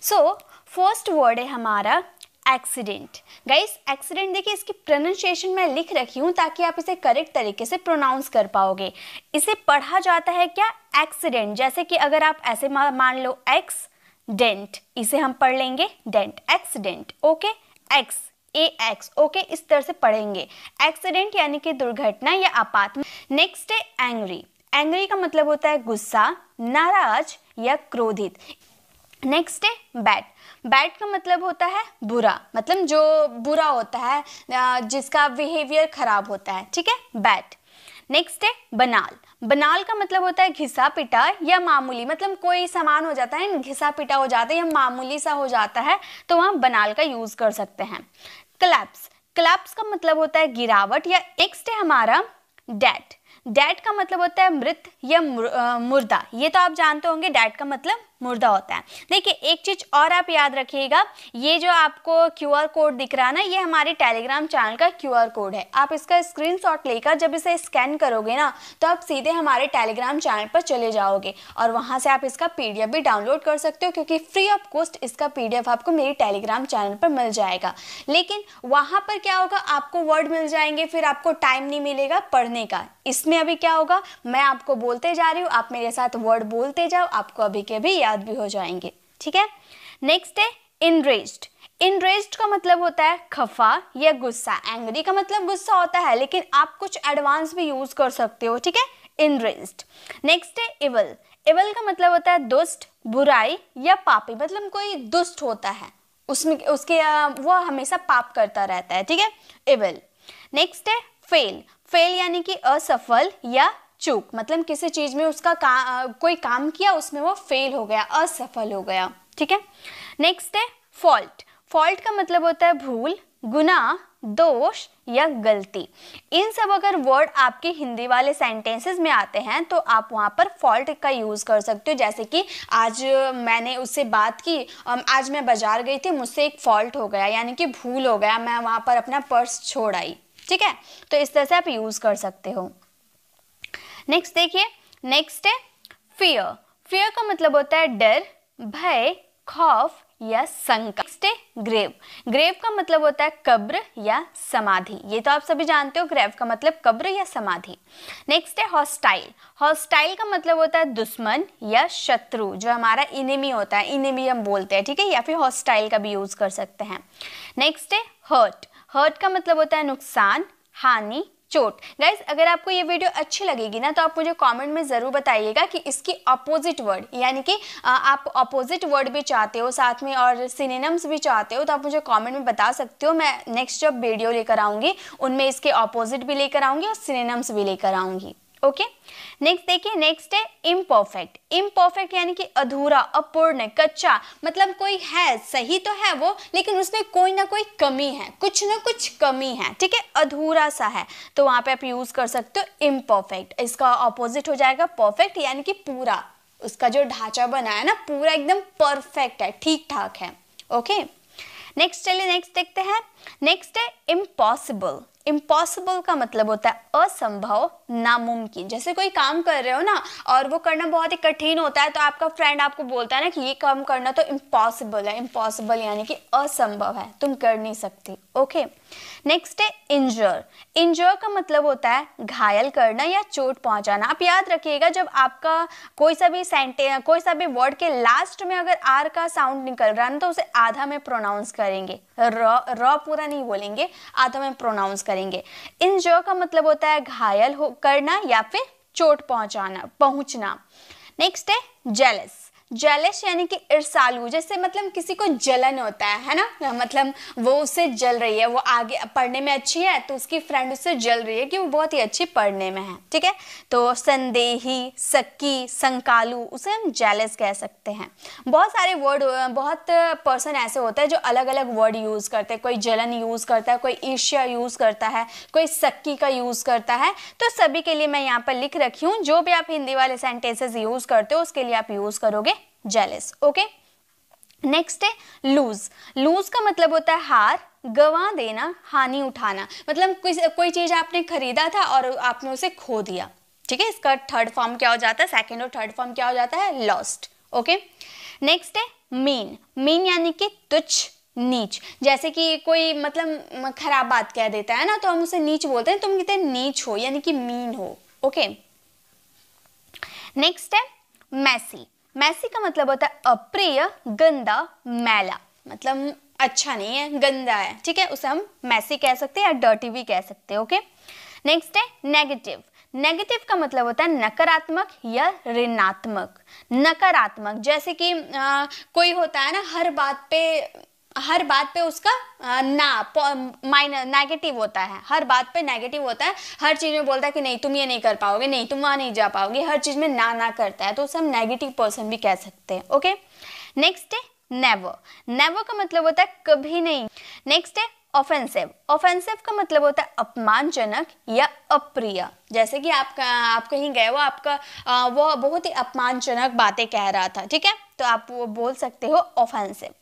So first word है हमारा accident. Guys accident देखिए, इसकी प्रोनाउंसिएशन मैं लिख रखी हूँ ताकि आप इसे करेक्ट तरीके से प्रोनाउंस कर पाओगे। इसे पढ़ा जाता है क्या? एक्सीडेंट। जैसे कि अगर आप ऐसे मान लो एक्स डेंट, इसे हम पढ़ लेंगे डेंट, एक्सीडेंट। ओके, एक्स ए एक्स, ओके, इस तरह से पढ़ेंगे। एक्सीडेंट यानी कि दुर्घटना या आपात। नेक्स्ट है एंग्री। एंग्री का मतलब होता है गुस्सा, नाराज या क्रोधित। नेक्स्ट है बैड। बैड का मतलब होता है बुरा, मतलब जो बुरा होता है, जिसका बिहेवियर खराब होता है, ठीक है, बैड। नेक्स्ट है बनाल। बनाल का मतलब होता है घिसा पिटा या मामूली, मतलब कोई सामान हो जाता है घिसा पिटा हो जाता है या मामूली सा हो जाता है, तो वहाँ बनाल का यूज कर सकते हैं। क्लैप्स। क्लैप्स का मतलब होता है गिरावट या। नेक्स्ट है हमारा डेड। डेड का मतलब होता है मृत या मुर्दा। ये तो आप जानते होंगे, डेड का मतलब मुर्दा होता है। देखिए एक चीज और आप याद रखिएगा, ये जो आपको QR कोड दिख रहा है ना, ये हमारे टेलीग्राम चैनल का QR कोड है। आप इसका स्क्रीनशॉट लेकर जब इसे स्कैन करोगे ना, तो आप सीधे हमारे टेलीग्राम चैनल पर चले जाओगे और वहां से आप इसका PDF भी डाउनलोड कर सकते हो, क्योंकि फ्री ऑफ कॉस्ट इसका PDF आपको मेरी टेलीग्राम चैनल पर मिल जाएगा। लेकिन वहां पर क्या होगा, आपको वर्ड मिल जाएंगे, फिर आपको टाइम नहीं मिलेगा पढ़ने का। इसमें अभी क्या होगा, मैं आपको बोलते जा रही हूँ, आप मेरे साथ वर्ड बोलते जाओ, आपको अभी के अभी याद भी हो जाएंगे, ठीक है। नेक्स्ट है इनरेज्ड। इनरेज्ड का मतलब होता है खफा या गुस्सा। एंग्री का मतलब गुस्सा होता है, लेकिन आप कुछ एडवांस भी यूज कर सकते हो, ठीक है, इनरेज्ड। नेक्स्ट है इवल। इवल का मतलब होता है दुष्ट, बुराई या पापी, मतलब कोई दुष्ट होता है, उसमें उसके वो हमेशा पाप करता रहता है, ठीक है, इवल। नेक्स्ट है फेल। फेल यानी कि असफल या चूक, मतलब किसी चीज में उसका कोई काम किया, उसमें वो फेल हो गया, असफल हो गया, ठीक है। नेक्स्ट है फॉल्ट। फॉल्ट का मतलब होता है भूल, गुनाह, दोष या गलती। इन सब अगर वर्ड आपके हिंदी वाले सेंटेंसेस में आते हैं तो आप वहां पर फॉल्ट का यूज कर सकते हो। जैसे कि आज मैंने उससे बात की, आज मैं बाजार गई थी, मुझसे एक फॉल्ट हो गया, यानी कि भूल हो गया, मैं वहां पर अपना पर्स छोड़ आई, ठीक है। तो इस तरह से आप यूज कर सकते हो। नेक्स्ट देखिए, नेक्स्ट है फियर। फियर का मतलब होता है डर, भय, खौफ या शंका। नेक्स्ट है ग्रेव। ग्रेव का मतलब होता है कब्र या समाधि। ये तो आप सभी जानते हो, ग्रेव का मतलब कब्र या समाधि। नेक्स्ट है हॉस्टाइल। हॉस्टाइल का मतलब होता है दुश्मन या शत्रु, जो हमारा इनेमी होता है, इनेमी हम बोलते हैं, ठीक है, या फिर हॉस्टाइल का भी यूज कर सकते हैं। नेक्स्ट है हर्ट। हर्ट का मतलब होता है नुकसान, हानि, चोट। गाइस अगर आपको ये वीडियो अच्छी लगेगी ना, तो आप मुझे कमेंट में जरूर बताइएगा कि इसकी अपोजिट वर्ड, यानी कि आप अपोजिट वर्ड भी चाहते हो साथ में और सिनोनिम्स भी चाहते हो, तो आप मुझे कमेंट में बता सकते हो। मैं नेक्स्ट जब वीडियो लेकर आऊंगी उनमें इसके अपोजिट भी लेकर आऊंगी और सिनोनिम्स भी लेकर आऊंगी। ओके, नेक्स्ट देखिए, नेक्स्ट है इम्परफेक्ट। इम्परफेक्ट यानी कि अधूरा, अपूर्ण, कच्चा, मतलब कोई है, सही तो है वो, लेकिन उसमें कोई ना कोई कमी है, कुछ ना कुछ कमी है, ठीक है, अधूरा सा है, तो वहां पे आप यूज कर सकते हो इम्परफेक्ट। इसका ऑपोजिट हो जाएगा परफेक्ट, यानी कि पूरा, उसका जो ढांचा बना है ना, पूरा एकदम परफेक्ट है, ठीक ठाक है। ओके, नेक्स्ट चलिए नेक्स्ट देखते हैं। नेक्स्ट है इम्पॉसिबल। इम्पॉसिबल का मतलब होता है असंभव, नामुमकिन। जैसे कोई काम कर रहे हो ना और वो करना बहुत ही कठिन होता है, तो आपका फ्रेंड आपको बोलता है ना कि ये काम करना तो इम्पॉसिबल है। इम्पॉसिबल यानी कि असंभव है, तुम कर नहीं सकते। ओके, नेक्स्ट है इंजर। इंजर का मतलब होता है घायल करना या चोट पहुंचाना। आप याद रखिएगा, जब आपका कोई सा भी सेंटेंस, कोई सा भी वर्ड के लास्ट में अगर आर का साउंड निकल रहा है ना, तो उसे आधा में प्रोनाउंस करेंगे, र पूरा नहीं बोलेंगे, आधा में प्रोनाउंस करेंगे। इंजर का मतलब होता है घायल करना या फिर चोट पहुंचना। नेक्स्ट है जेलस। जेलस यानी कि ईर्ष्यालु, जैसे मतलब किसी को जलन होता है ना, मतलब वो उससे जल रही है, वो आगे पढ़ने में अच्छी है तो उसकी फ्रेंड उससे जल रही है कि वो बहुत ही अच्छी पढ़ने में है, ठीक है। तो संदेही, सक्की, संकालू, उसे हम जेलस कह सकते हैं। बहुत सारे वर्ड, बहुत पर्सन ऐसे होते हैं जो अलग अलग वर्ड यूज करते हैं। कोई जलन यूज करता है, कोई ईर्ष्या यूज करता है, कोई सक्की का यूज करता है। तो सभी के लिए मैं यहाँ पर लिख रखी हूँ, जो भी आप हिंदी वाले सेंटेंसेस यूज करते हो उसके लिए आप यूज करोगे जेलस। ओके, नेक्स्ट है लूज। लूज का मतलब होता है हार, गंवा देना, हानि उठाना, मतलब कोई चीज आपने खरीदा था और आपने उसे खो दिया, ठीक है। इसका थर्ड फॉर्म क्या हो जाता है, सेकंड और थर्ड फॉर्म क्या हो जाता है, लॉस्ट। ओके, नेक्स्ट है मीन, मीन यानी कि तुच्छ, नीच। जैसे कि कोई मतलब खराब बात कह देता है ना, तो हम उसे नीच बोलते हैं, तुम कितने नीच हो, यानी कि मीन हो। ओके, नेक्स्ट है मैसी। मैसी का मतलब होता है अप्रिय, गंदा, मैला, मतलब अच्छा नहीं है, गंदा है, ठीक है, उसे हम मैसी कह सकते हैं या डर्टी भी कह सकते हैं। ओके, नेक्स्ट है नेगेटिव। नेगेटिव का मतलब होता है नकारात्मक या ऋणात्मक। नकारात्मक जैसे कि कोई होता है ना, हर बात पे उसका माइनस नेगेटिव होता है, हर बात पे नेगेटिव होता है, हर चीज में बोलता है कि नहीं तुम ये नहीं कर पाओगे, नहीं तुम वहां नहीं जा पाओगे, हर चीज में ना करता है, तो उसे हम नेगेटिव पर्सन भी कह सकते हैं। ओके, नेक्स्ट है नेवर। नेवर का मतलब होता है कभी नहीं। नेक्स्ट है ऑफेंसिव। ऑफेंसिव का मतलब होता है अपमानजनक या अप्रिय। जैसे कि आप कहीं गए हो, आपका वो बहुत ही अपमानजनक बातें कह रहा था, ठीक है, तो आप वो बोल सकते हो ऑफेंसिव।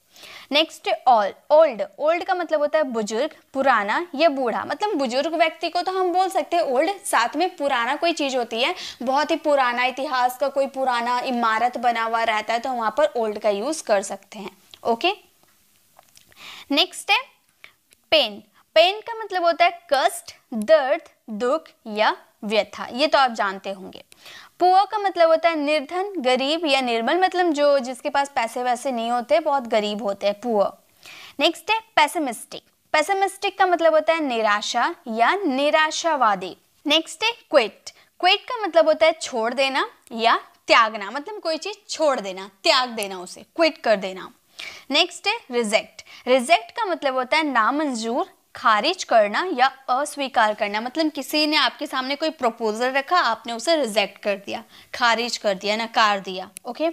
Next old. ओल्ड का मतलब होता है बुजुर्ग, पुराना या बूढ़ा। मतलब बुजुर्ग व्यक्ति को तो हम बोल सकते हैं ओल्ड, साथ में पुराना कोई चीज होती है, बहुत ही पुराना इतिहास का कोई पुराना इमारत बना हुआ रहता है, तो वहां पर ओल्ड का यूज कर सकते हैं। ओके, नेक्स्ट है पेन। पेन का मतलब होता है कष्ट, दर्द, दुख या व्यथा, ये तो आप जानते होंगे। पुअर का मतलब होता है निर्धन, गरीब या निर्मल, मतलब जो जिसके पास पैसे वैसे नहीं होते, बहुत गरीब होते हैं, पुअर। नेक्स्ट है पेसिमिस्टिक। पेसिमिस्टिक का मतलब होता है निराशा या निराशावादी। नेक्स्ट है क्विट। क्विट का मतलब होता है छोड़ देना या त्यागना, मतलब कोई चीज छोड़ देना, त्याग देना, उसे क्विट कर देना। नेक्स्ट है रिजेक्ट। रिजेक्ट का मतलब होता है नामंजूर, खारिज करना या अस्वीकार करना, मतलब किसी ने आपके सामने कोई प्रपोजल रखा, आपने उसे रिजेक्ट कर दिया, खारिज कर दिया, नकार दिया। ओके,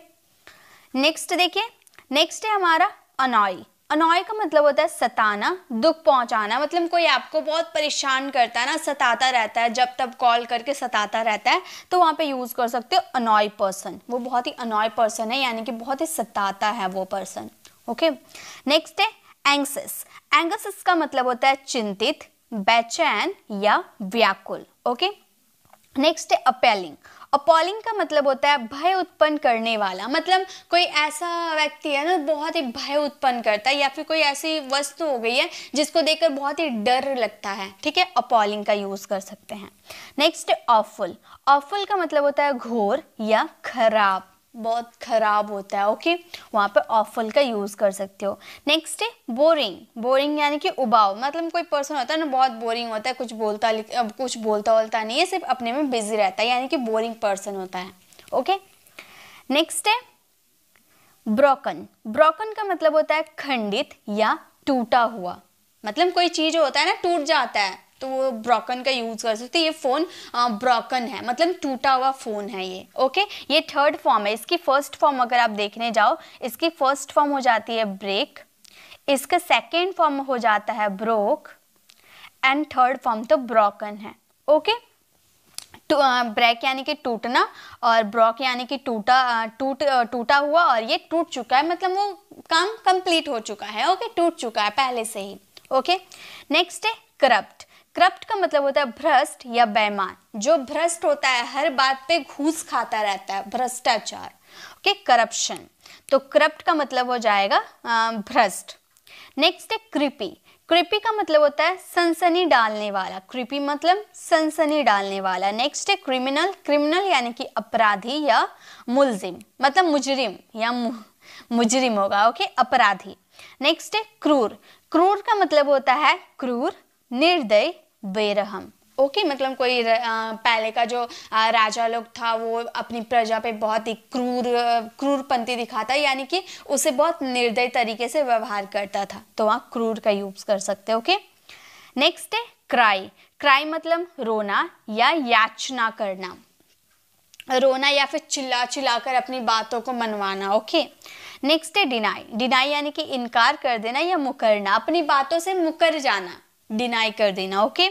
नेक्स्ट देखिए, नेक्स्ट है हमारा अनॉय। अनॉय का मतलब होता है सताना, दुख पहुंचाना, मतलब कोई आपको बहुत परेशान करता है ना, सताता रहता है, जब तब कॉल करके सताता रहता है, तो वहां पे यूज कर सकते हो अनॉय पर्सन। वो बहुत ही अनॉय पर्सन है, यानी कि बहुत ही सताता है वो पर्सन। ओके, नेक्स्ट है एंग्सियस। एंग्सियस का मतलब होता है चिंतित, बेचैन या व्याकुल। ओके, नेक्स्ट है अपीलिंग। अपॉलिंग का मतलब होता है भय उत्पन्न करने वाला, मतलब कोई ऐसा व्यक्ति है ना, बहुत ही भय उत्पन्न करता है, या फिर कोई ऐसी वस्तु हो गई है जिसको देखकर बहुत ही डर लगता है, ठीक है, अपॉलिंग का यूज कर सकते हैं। नेक्स्ट है ऑफुल। ऑफुल का मतलब होता है घोर या खराब, बहुत खराब होता है। ओके, वहां पे ऑफुल का यूज कर सकते हो। नेक्स्ट है बोरिंग। बोरिंग यानी कि उबाऊ, मतलब कोई पर्सन होता है ना, बहुत बोरिंग होता है, कुछ बोलता नहीं है, सिर्फ अपने में बिजी रहता है, यानी कि बोरिंग पर्सन होता है। ओके, नेक्स्ट है ब्रोकन। ब्रोकन का मतलब होता है खंडित या टूटा हुआ, मतलब कोई चीज होता है ना, टूट जाता है, तो वो ब्रोकन का यूज कर सकते हैं। ये फोन ब्रोकन है, मतलब टूटा हुआ फोन है ये। ओके, ये थर्ड फॉर्म है। इसकी फर्स्ट फॉर्म अगर आप देखने जाओ, इसकी फर्स्ट फॉर्म हो जाती है ब्रेक, इसका सेकेंड फॉर्म हो जाता है ब्रोक, एंड थर्ड फॉर्म तो ब्रोकन है। ओके, ब्रेक यानी कि टूटना, और ब्रोक यानी कि टूटा हुआ, और ये टूट चुका है, मतलब वो काम कंप्लीट हो चुका है। ओके, टूट चुका है पहले से ही। ओके, नेक्स्ट है करप्ट। करप्ट का मतलब होता है भ्रष्ट या बेईमान, जो भ्रष्ट होता है, हर बात पे घूस खाता रहता है, भ्रष्टाचार। Okay, corruption. तो करप्ट का मतलब हो जाएगा भ्रष्ट। नेक्स्ट है क्रीपी। क्रीपी का मतलब होता है सनसनी डालने वाला, क्रीपी मतलब सनसनी डालने वाला। नेक्स्ट है क्रिमिनल। क्रिमिनल यानी कि अपराधी या मुलजिम, मतलब मुजरिम या मुजरिम होगा। ओके, अपराधी। नेक्स्ट है क्रूर। क्रूर का मतलब होता है क्रूर, निर्दयी, बेरहम। ओके, मतलब कोई पहले का जो राजा लोग था, वो अपनी प्रजा पे बहुत ही क्रूरपंथी दिखाता, यानी कि उसे बहुत निर्दयी तरीके से व्यवहार करता था, तो वहाँ क्रूर का यूज कर सकते हैं। ओके, नेक्स्ट है क्राई। क्राई मतलब रोना या याचना करना, रोना या फिर चिल्ला चिल्ला कर अपनी बातों को मनवाना। ओके, नेक्स्ट है डिनाई। डिनाई यानी कि इनकार कर देना या मुकरना, अपनी बातों से मुकर जाना, डिनाई कर देना। ओके,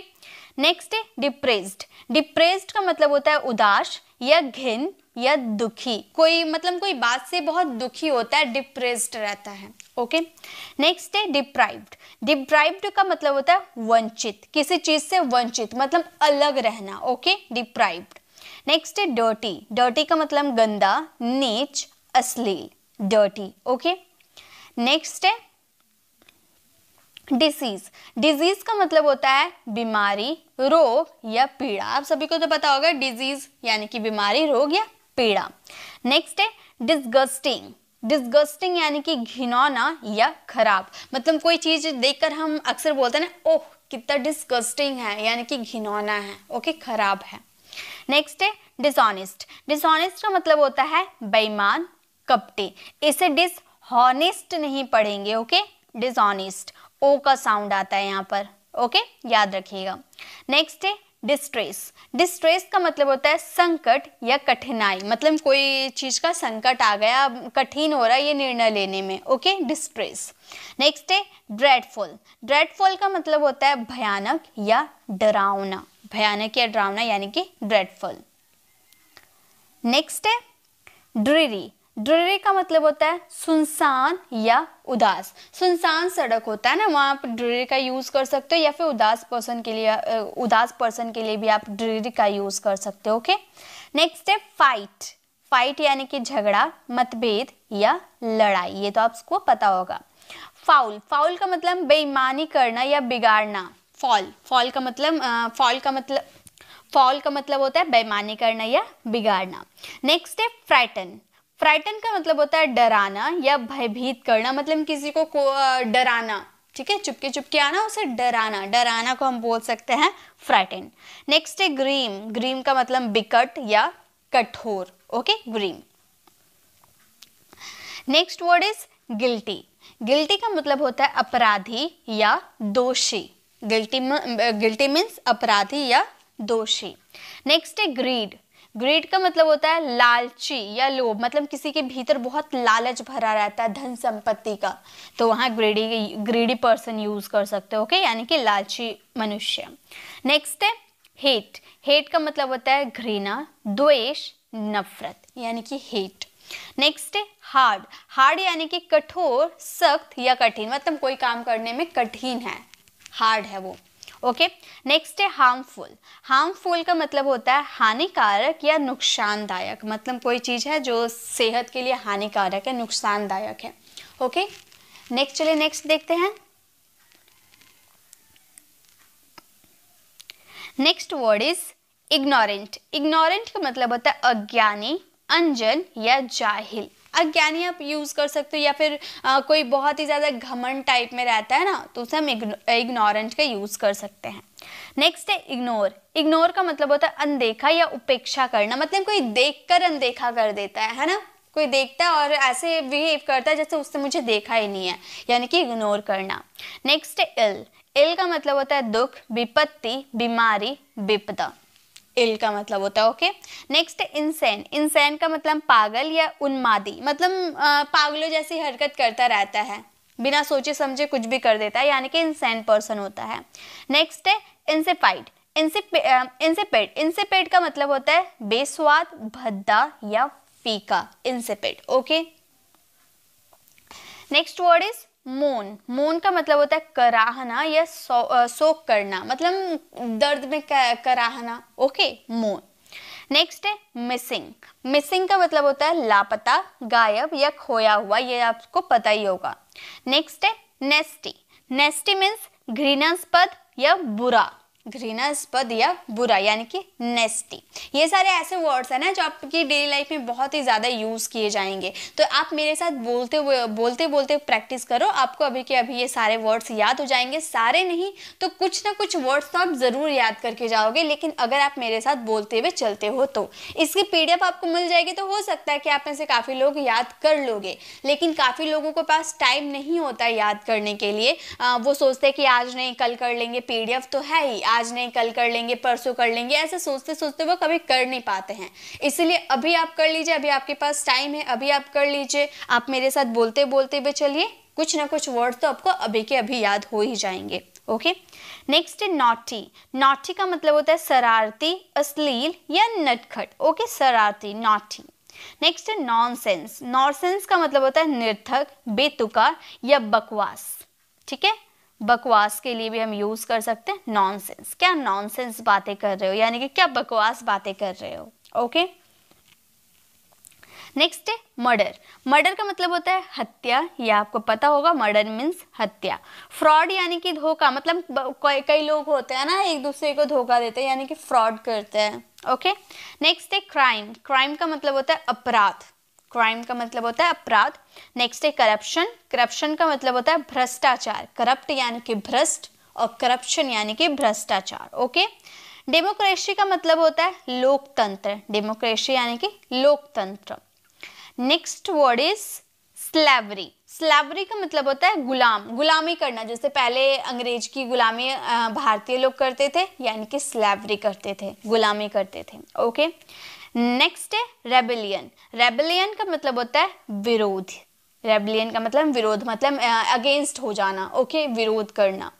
नेक्स्ट है डिप्रेस्ड। डिप्रेस्ड का मतलब होता है उदास या घिन या दुखी, कोई मतलब कोई बात से बहुत दुखी होता है, डिप्रेस्ड रहता है। ओके, नेक्स्ट है डिप्राइव्ड। डिप्राइव्ड का मतलब होता है वंचित, किसी चीज से वंचित, मतलब अलग रहना। Okay, deprived. नेक्स्ट है डर्टी। डर्टी का मतलब गंदा, नीच, अश्लील। dirty. ओके, नेक्स्ट है डिसीज। डिजीज का मतलब होता है बीमारी, रोग या पीड़ा। आप सभी को तो पता होगा डिजीज यानी कि बीमारी, रोग या पीड़ा। नेक्स्ट है डिस्गस्टिंग। डिस्गस्टिंग यानी कि घिनौना या खराब। मतलब कोई चीज देखकर हम अक्सर बोलते हैं ना, ओह कितना डिस्गस्टिंग है, यानी कि घिनौना है, ओके, खराब है। नेक्स्ट है डिसऑनेस्ट। डिसऑनेस्ट का मतलब होता है बेईमान, कपटी। इसे डिसऑनेस्ट नहीं पढ़ेंगे, ओके, डिसऑनेस्ट, ओ का साउंड आता है यहाँ पर, ओके, याद रखिएगा। नेक्स्ट है डिस्ट्रेस। डिस्ट्रेस का मतलब होता है संकट या कठिनाई। मतलब कोई चीज का संकट आ गया, कठिन हो रहा है ये निर्णय लेने में, ओके, डिस्ट्रेस। नेक्स्ट है ड्रेडफुल। ड्रेडफुल का मतलब होता है भयानक या डरावना। भयानक या डरावना यानी कि ड्रेडफुल। नेक्स्ट है ड्रीरी। ड्रीरी का मतलब होता है सुनसान या उदास। सुनसान सड़क होता है ना, वहाँ आप ड्रीरी का यूज कर सकते हो, या फिर उदास पर्सन के लिए भी आप ड्रीरी का यूज कर सकते हो, ओके। नेक्स्ट है फाइट। फाइट यानी कि झगड़ा, मतभेद या लड़ाई, ये तो आपको पता होगा। फाउल। फाउल का मतलब बेईमानी करना या बिगाड़ना। फॉल का मतलब होता है बेईमानी करना या बिगाड़ना। नेक्स्ट है फ्राइटन। फ्राइटन का मतलब होता है डराना या भयभीत करना। मतलब किसी को डराना, ठीक है, चुपके चुपके आना, उसे डराना। डराना को हम बोल सकते हैं फ्राइटन। नेक्स्ट है ग्रीम। ग्रीम का मतलब बिकट या कठोर, okay, grim. Next word is guilty. Guilty का मतलब होता है अपराधी या दोषी। गिल्टी मीन्स अपराधी या दोषी। नेक्स्ट है ग्रीड। ग्रीड का मतलब होता है लालची या लोभ। मतलब किसी के भीतर बहुत लालच भरा रहता है धन संपत्ति का, तो वहाँ ग्रीडी पर्सन यूज कर सकते हो, ओके, यानी कि लालची मनुष्य। नेक्स्ट है हेट। हेट का मतलब होता है घृणा, द्वेष, नफरत, यानी कि हेट। नेक्स्ट है हार्ड। हार्ड यानी कि कठोर, सख्त या कठिन। मतलब कोई काम करने में कठिन है, हार्ड है वो, ओके। नेक्स्ट है हार्मफुल। हार्मफुल का मतलब होता है हानिकारक या नुकसानदायक। मतलब कोई चीज है जो सेहत के लिए हानिकारक है, नुकसानदायक है, ओके। नेक्स्ट चलिए नेक्स्ट देखते हैं। Next word is ignorant. Ignorant का मतलब होता है अज्ञानी, अनजन या जाहिल। अज्ञानी आप यूज कर सकते हो, या फिर कोई बहुत ही ज्यादा घमंड टाइप में रहता है ना, तो उसे हम इग्नोरेंट का यूज कर सकते हैं। नेक्स्ट है इग्नोर। इग्नोर का मतलब होता है अनदेखा या उपेक्षा करना। मतलब कोई देखकर अनदेखा कर देता है ना, कोई देखता है और ऐसे बिहेव करता है जैसे उससे मुझे देखा ही नहीं है, यानी कि इग्नोर करना। नेक्स्ट है इल। इल का मतलब होता है दुख, विपत्ति, बीमारी, विपदा। इल का मतलब होता है, ओके। नेक्स्ट है इंसेन। इंसेन का मतलब पागल या उन्मादी। मतलब पागलों जैसी हरकत करता रहता है, बिना सोचे समझे कुछ भी कर देता है, यानी कि इंसेन पर्सन होता है। नेक्स्ट है इंसिपाइड। इंसिपेड। इंसिपेड का मतलब होता है बेस्वाद, भद्दा या फीका, इंसिपेड, ओके। नेक्स्ट वर्ड इज मोन। मोन का मतलब होता है कराहना या शोक करना। मतलब दर्द में कराहना, ओके, मोन। नेक्स्ट है मिसिंग। मिसिंग का मतलब होता है लापता, गायब या खोया हुआ, ये आपको पता ही होगा। नेक्स्ट है नेस्टी। नेस्टी मीन्स घृणास्पद या बुरा। घृणास्पद या बुरा, यानी कि नेस्टी। ये सारे ऐसे वर्ड्स हैं ना जो आपकी डेली लाइफ में बहुत ही ज़्यादा यूज़ किए जाएंगे, तो आप मेरे साथ बोलते बोलते प्रैक्टिस करो, आपको अभी के अभी ये सारे वर्ड्स याद हो जाएंगे। सारे नहीं तो कुछ ना कुछ वर्ड्स तो आप ज़रूर याद करके जाओगे, लेकिन अगर आप मेरे साथ बोलते हुए चलते हो तो। इसकी PDF आपको मिल जाएगी, तो हो सकता है कि आप में से काफ़ी लोग याद कर लोगे, लेकिन काफ़ी लोगों के पास टाइम नहीं होता याद करने के लिए। वो सोचते हैं कि आज नहीं कल कर लेंगे, PDF तो है ही, आज नहीं कल कर लेंगे, परसों कर लेंगे, ऐसे सोचते सोचते वो कभी कर नहीं पाते हैं। इसलिए अभी आप कर लीजिए, अभी आपके पास टाइम है, अभी आप कर लीजिए। आप मेरे साथ बोलते बोलते हुए चलिए, कुछ ना कुछ वर्ड तो आपको अभी के अभी याद हो ही जाएंगे, ओके। नेक्स्ट है नॉटी। नॉटी का मतलब होता है शरारती, अश्लील या नटखट, ओके, शरारती, नॉटी। नेक्स्ट है नॉनसेंस। नॉनसेंस का मतलब होता है निर्थक, बेतुका या बकवास, ठीक है। बकवास के लिए भी हम यूज कर सकते हैं नॉनसेंस। क्या नॉनसेंस बातें कर रहे हो, यानी कि क्या बकवास बातें कर रहे हो, ओके। नेक्स्ट है मर्डर। मर्डर का मतलब होता है हत्या, ये आपको पता होगा, मर्डर मीन्स हत्या। फ्रॉड यानी कि धोखा, मतलब कई लोग होते हैं ना एक दूसरे को धोखा देते हैं, यानी कि फ्रॉड करते हैं। ओके। नेक्स्ट है क्राइम। क्राइम का मतलब होता है अपराध। क्राइम का मतलब होता है अपराध। नेक्स्ट है करप्शन। करप्शन का मतलब होता है भ्रष्टाचार। करप्ट यानी कि भ्रष्ट और करप्शन यानी कि भ्रष्टाचार। ओके। डेमोक्रेसी का मतलब होता है लोकतंत्र। डेमोक्रेसी यानी कि लोकतंत्र। Next word is slavery. Slavery का मतलब होता है गुलाम, गुलामी करना। जैसे पहले अंग्रेज की गुलामी भारतीय लोग करते थे, यानी कि स्लेवरी करते थे, गुलामी करते थे। ओके। नेक्स्ट है रेबेलियन। रेबेलियन का मतलब होता है विरोध। रेबेलियन का मतलब विरोध, मतलब अगेंस्ट हो जाना। ओके, विरोध करना।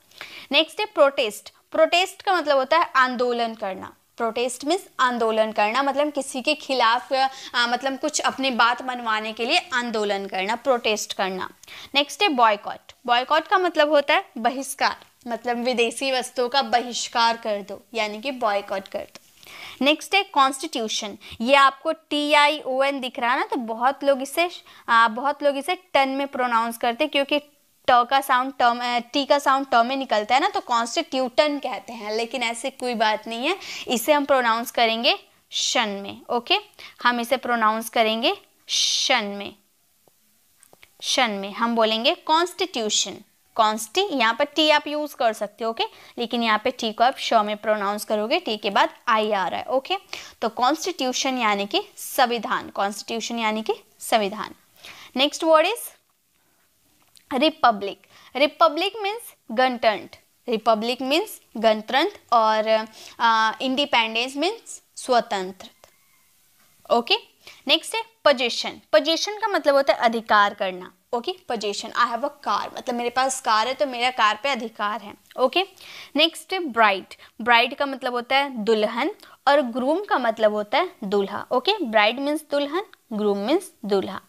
नेक्स्ट है प्रोटेस्ट। प्रोटेस्ट का मतलब होता है आंदोलन करना। प्रोटेस्ट मीन्स आंदोलन करना, मतलब किसी के खिलाफ मतलब कुछ अपनी बात मनवाने के लिए आंदोलन करना, प्रोटेस्ट करना। नेक्स्ट है बॉयकॉट। बॉयकॉट का मतलब होता है बहिष्कार, मतलब विदेशी वस्तुओं का बहिष्कार कर दो, यानी कि बॉयकॉट कर दो। नेक्स्ट है कॉन्स्टिट्यूशन। ये आपको TION दिख रहा है ना, तो बहुत लोग इसे टन में प्रोनाउंस करते हैं, क्योंकि ट का साउंड टर्म, टी का साउंड ट में निकलता है ना, तो कॉन्स्टिट्यूटन कहते हैं, लेकिन ऐसे कोई बात नहीं है, इसे हम प्रोनाउंस करेंगे शन में। ओके, हम इसे प्रोनाउंस करेंगे शन में। शन में हम बोलेंगे कॉन्स्टिट्यूशन। कॉन्स्टी, यहाँ पर टी आप यूज कर सकते हो। ओके, लेकिन यहाँ पे टी को आप श में प्रोनाउंस करोगे, टी के बाद आई आ रहा है। ओके, तो कॉन्स्टिट्यूशन यानी कि संविधान। कॉन्स्टिट्यूशन यानी कि संविधान। Next word is Republic. Republic means गणतंत्र। रिपब्लिक मीन्स गणतंत्र और इंडिपेंडेंस मीन्स स्वतंत्र। ओके। नेक्स्ट है पोजीशन। पोजीशन का मतलब होता है अधिकार करना। Okay, position, I have a car, मतलब मेरे पास कार है तो मेरा कार पे अधिकार है। ओके। नेक्स्ट है ब्राइड। ब्राइड का मतलब होता है दुल्हन और ग्रूम का मतलब होता है दूल्हा। ओके, ब्राइड मीन्स दुल्हन, ग्रूम मीन्स दूल्हा।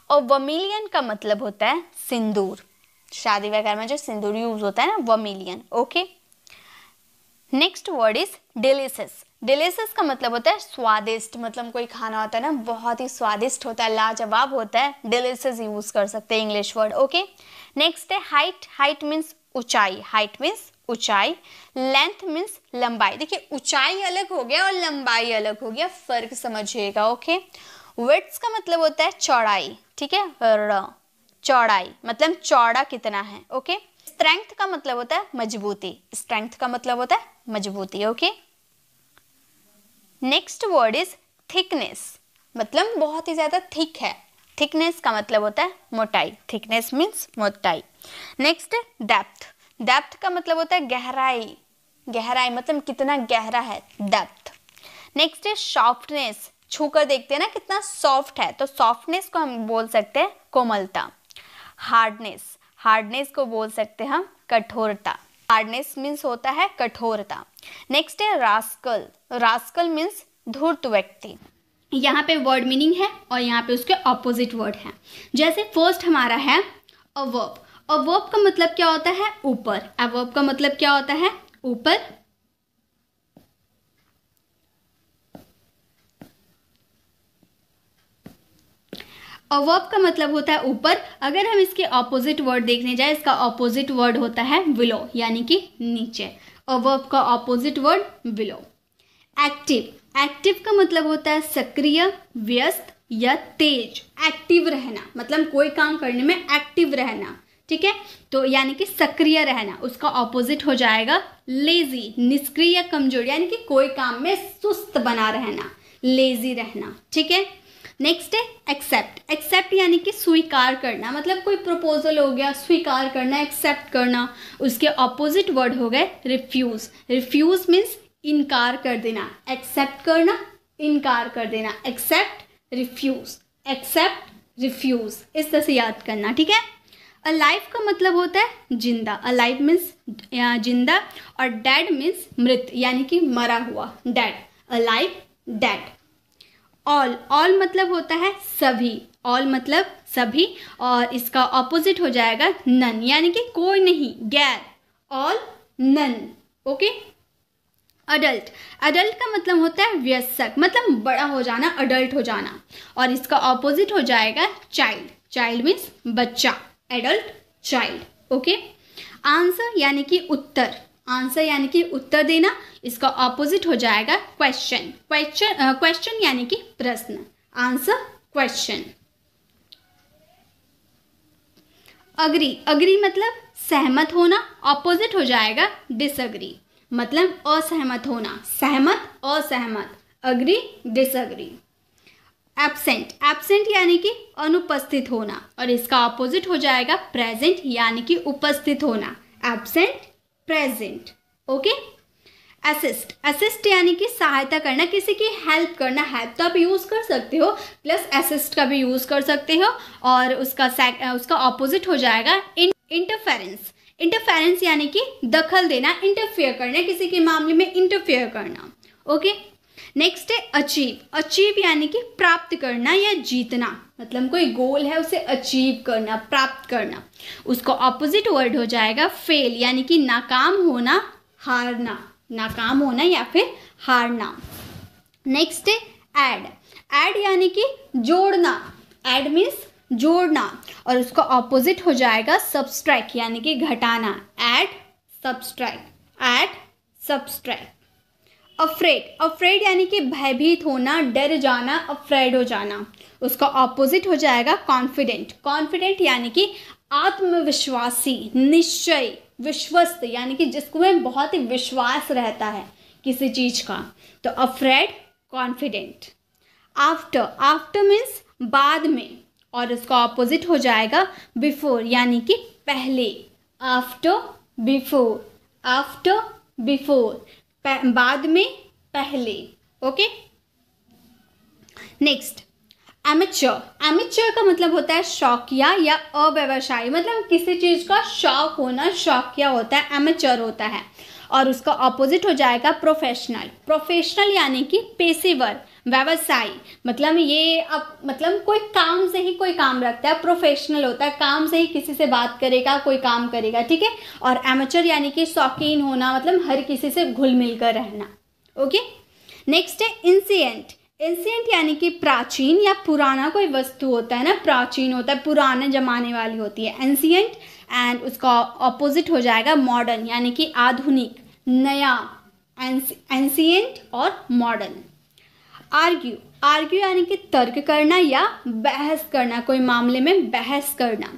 और वर्मिलियन का मतलब होता है सिंदूर। शादी वगैरह में जो सिंदूर यूज होता है ना, vermilion. Okay. Next word is delicious. Delicious का मतलब होता है स्वादिष्ट, मतलब कोई खाना होता है ना बहुत ही स्वादिष्ट होता है, लाजवाब होता है, डिलीशियस यूज कर सकते हैं इंग्लिश वर्ड। ओके। नेक्स्ट है हाइट। हाइट मीन्स ऊंचाई। हाइट मीन्स ऊंचाई। लेंथ मीन्स लंबाई। देखिए, ऊंचाई अलग हो गया और लंबाई अलग हो गया, फर्क समझिएगा। ओके। विड्थ का मतलब होता है चौड़ाई। ठीक है, चौड़ाई मतलब चौड़ा कितना है। ओके। स्ट्रेंथ का मतलब होता है मजबूती। स्ट्रेंथ का मतलब होता है मजबूती। Okay. Next word is thickness, मतलब बहुत ही ज्यादा थिक है। थिकनेस का मतलब होता है मोटाई। थिकनेस मीन्स मोटाई। Next depth. डेप्थ का मतलब होता है गहराई। गहराई मतलब कितना गहरा है, डेप्थ। नेक्स्ट है सॉफ्टनेस। छूकर देखते हैं ना कितना सॉफ्ट है, तो सॉफ्टनेस को हम बोल सकते हैं कोमलता। हार्डनेस, हार्डनेस को बोल सकते हैं हम कठोरता। हार्डनेस मीन्स होता है कठोरता। नेक्स्ट है रास्कल। रास्कल मीन्स धूर्त व्यक्ति। यहाँ पे वर्ड मीनिंग है और यहाँ पे उसके ऑपोजिट वर्ड है। जैसे फर्स्ट हमारा है अवर्ब। अवर्ब का मतलब क्या होता है, ऊपर। अवर्ब का मतलब क्या होता है, ऊपर। अवर्ब का मतलब होता है ऊपर। अगर हम इसके ऑपोजिट वर्ड देखने जाए, इसका ऑपोजिट वर्ड होता है बिलो, यानी कि नीचे। अवर्ब का opposite word below. Active. Active का मतलब होता है सक्रिय, व्यस्त या तेज। एक्टिव रहना मतलब कोई काम करने में एक्टिव रहना। ठीक है, तो यानी कि सक्रिय रहना। उसका ऑपोजिट हो जाएगा लेजी, निष्क्रिय, कमजोर, यानी कि कोई काम में सुस्त बना रहना, लेजी रहना। ठीक है। नेक्स्ट है एक्सेप्ट। एक्सेप्ट यानी कि स्वीकार करना, मतलब कोई प्रपोजल हो गया, स्वीकार करना, एक्सेप्ट करना। उसके ऑपोजिट वर्ड हो गए रिफ्यूज। रिफ्यूज मीन्स इनकार कर देना। एक्सेप्ट करना, इनकार कर देना। एक्सेप्ट, रिफ्यूज, एक्सेप्ट, रिफ्यूज, इस तरह से याद करना। ठीक है। अलाइव का मतलब होता है जिंदा। अलाइव मीन्स जिंदा और डेड मीन्स मृत, यानी कि मरा हुआ, dead. Alive, dead. All. All मतलब होता है सभी। ऑल मतलब सभी और इसका ऑपोजिट हो जाएगा नन, यानी कि कोई नहीं, गैर। All, none. Okay. Adult, adult का मतलब होता है वयस्क, मतलब बड़ा हो जाना, अडल्ट हो जाना। और इसका ऑपोजिट हो जाएगा चाइल्ड, चाइल्ड मीन्स बच्चा, एडल्ट, चाइल्ड। ओके। आंसर यानी कि उत्तर, आंसर यानी कि उत्तर देना, इसका ऑपोजिट हो जाएगा क्वेश्चन, क्वेश्चन यानी कि प्रश्न, आंसर क्वेश्चन। अग्री, अग्री मतलब सहमत होना, ऑपोजिट हो जाएगा डिसअग्री, मतलब असहमत होना, सहमत असहमत, अग्री डिसअग्री। एब्सेंट, एब्सेंट यानी कि अनुपस्थित होना, और इसका ऑपोजिट हो जाएगा प्रेजेंट यानी कि उपस्थित होना, absent present. Okay. Assist, assist यानी कि सहायता करना, किसी की हेल्प करना, हेल्प तो आप यूज़ कर सकते हो, प्लस असिस्ट का भी यूज़ कर सकते हो, और उसका ऑपोजिट हो जाएगा इंटरफेरेंस, इंटरफेरेंस यानी कि दखल देना, इंटरफेयर करना, किसी के मामले में इंटरफेयर करना। ओके। नेक्स्ट है अचीव, अचीव यानी कि प्राप्त करना या जीतना, मतलब कोई गोल है उसे अचीव करना, प्राप्त करना, उसका ऑपोजिट वर्ड हो जाएगा फेल यानी कि नाकाम होना, हारना, नाकाम होना या फिर हारना। नेक्स्ट है ऐड, ऐड यानी कि जोड़ना, ऐड मीन्स जोड़ना, और उसका ऑपोजिट हो जाएगा सब्सट्रैक्ट यानी कि घटाना, add subtract, add subtract. Afraid, afraid यानी कि भयभीत होना, डर जाना, अफ्रेड हो जाना, उसका ऑपोजिट हो जाएगा कॉन्फिडेंट, कॉन्फिडेंट यानी कि आत्मविश्वासी, निश्चय, विश्वस्त यानी कि जिसको में बहुत ही विश्वास रहता है किसी चीज का, तो afraid confident. After, after means बाद में, और उसका ऑपोजिट हो जाएगा बिफोर यानी कि पहले, आफ्टर बिफोर, आफ्टर बिफोर, बाद में पहले। ओके। नेक्स्ट एमेच्योर, एमेच्योर का मतलब होता है शौकिया या अव्यवसायी, मतलब किसी चीज का शौक होना, शौकिया होता है, एमेच्योर होता है, और उसका ऑपोजिट हो जाएगा प्रोफेशनल, प्रोफेशनल यानी कि पेशेवर, व्यवसायी, मतलब ये अब मतलब कोई काम से ही कोई काम रखता है, प्रोफेशनल होता है काम से ही किसी से बात करेगा, कोई काम करेगा, ठीक है। और एमेच्योर यानी कि शौकीन होना, मतलब हर किसी से घुल मिल कर रहना। ओके। नेक्स्ट है इंसिएंट, एंशिएंट यानी कि प्राचीन या पुराना कोई वस्तु होता है ना, प्राचीन होता है, पुराने जमाने वाली होती है एंशिएंट, एंड उसका ऑपोजिट हो जाएगा मॉडर्न यानी कि आधुनिक, नया, एंशिएंट और मॉडर्न। आर्ग्यू, आर्ग्यू यानी कि तर्क करना या बहस करना, कोई मामले में बहस करना,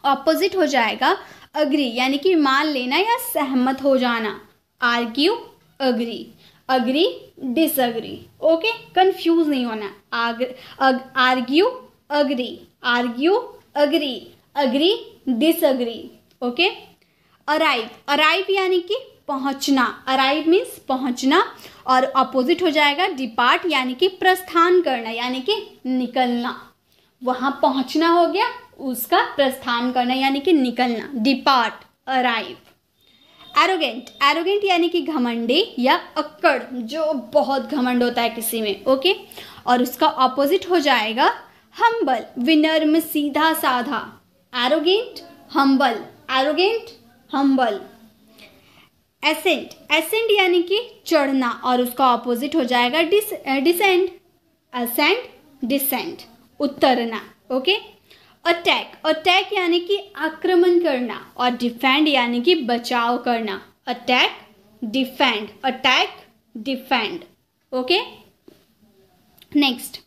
ऑपोजिट हो जाएगा अग्री यानी कि मान लेना या सहमत हो जाना, argue agree, agree disagree. Okay, confuse नहीं होना, argue agree, argue agree, agree disagree. Okay. Arrive, arrive यानी कि पहुंचना, अराइव मीन्स पहुंचना, और अपोजिट हो जाएगा डिपार्ट यानी कि प्रस्थान करना यानी कि निकलना, वहां पहुंचना हो गया, उसका प्रस्थान करना यानी कि निकलना, डिपार्ट, अराइव। एरोगेंट, एरोगेंट यानी कि घमंडी या अक्कड़, जो बहुत घमंड होता है किसी में। ओके, और उसका ऑपोजिट हो जाएगा हम्बल, विनम्र, सीधा साधा, arrogant humble, arrogant humble. Ascent, ascent यानी कि चढ़ना, और उसका ऑपोजिट हो जाएगा डिसेंड, असेंड डिसेंड, उतरना। ओके। अटैक, अटैक यानी कि आक्रमण करना, और डिफेंड यानी कि बचाव करना, attack defend, attack defend. Okay. Next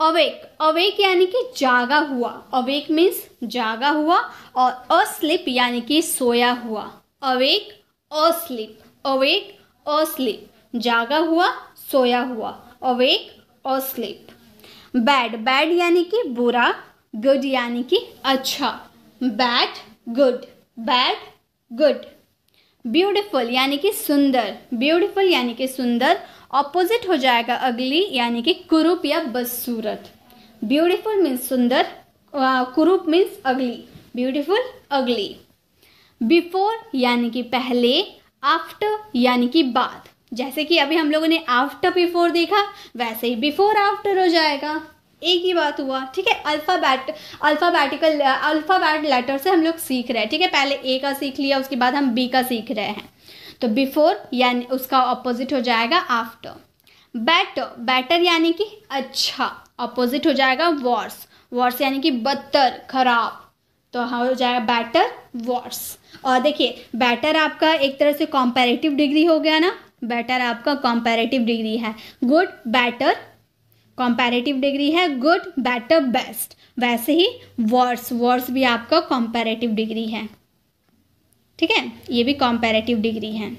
awake, awake यानी कि जागा हुआ, अवेक मीन्स जागा हुआ, और अस्लीप यानी कि सोया हुआ, अवेक अस्लीप, अवेक अस्लीप, जागा हुआ, सोया हुआ, अवेक अस्लीप। बैड, बैड यानी कि बुरा, गुड यानी कि अच्छा, bad good, bad good. Beautiful यानी कि सुंदर, ब्यूटीफुल यानी कि सुंदर, ऑपोजिट हो जाएगा अगली यानी कि कुरूप या बदसूरत। ब्यूटीफुल मीन्स सुंदर, कुरूप मीन्स अगली, ब्यूटीफुल अगली। बिफोर यानी कि पहले, आफ्टर यानी कि बाद, जैसे कि अभी हम लोगों ने आफ्टर बिफोर देखा, वैसे ही बिफोर आफ्टर हो जाएगा, एक ही बात हुआ। ठीक है, अल्फ़ाबेट लेटर से हम लोग सीख रहे हैं। ठीक है, पहले ए का सीख लिया, उसके बाद हम बी का सीख रहे हैं। तो बिफोर यानी उसका ऑपोजिट हो जाएगा आफ्टर। बेटर, बेटर यानी कि अच्छा, ऑपोजिट हो जाएगा वर्स, वर्स यानी कि बदतर, खराब, तो हो जाएगा बेटर वर्स। और देखिए बेटर आपका एक तरह से कंपैरेटिव डिग्री हो गया ना, बेटर आपका कंपैरेटिव डिग्री है, गुड बेटर कंपैरेटिव डिग्री है, गुड बेटर बेस्ट। वैसे ही वर्स, वर्स भी आपका कंपैरेटिव डिग्री है, ठीक है, ये भी कंपैरेटिव डिग्री है।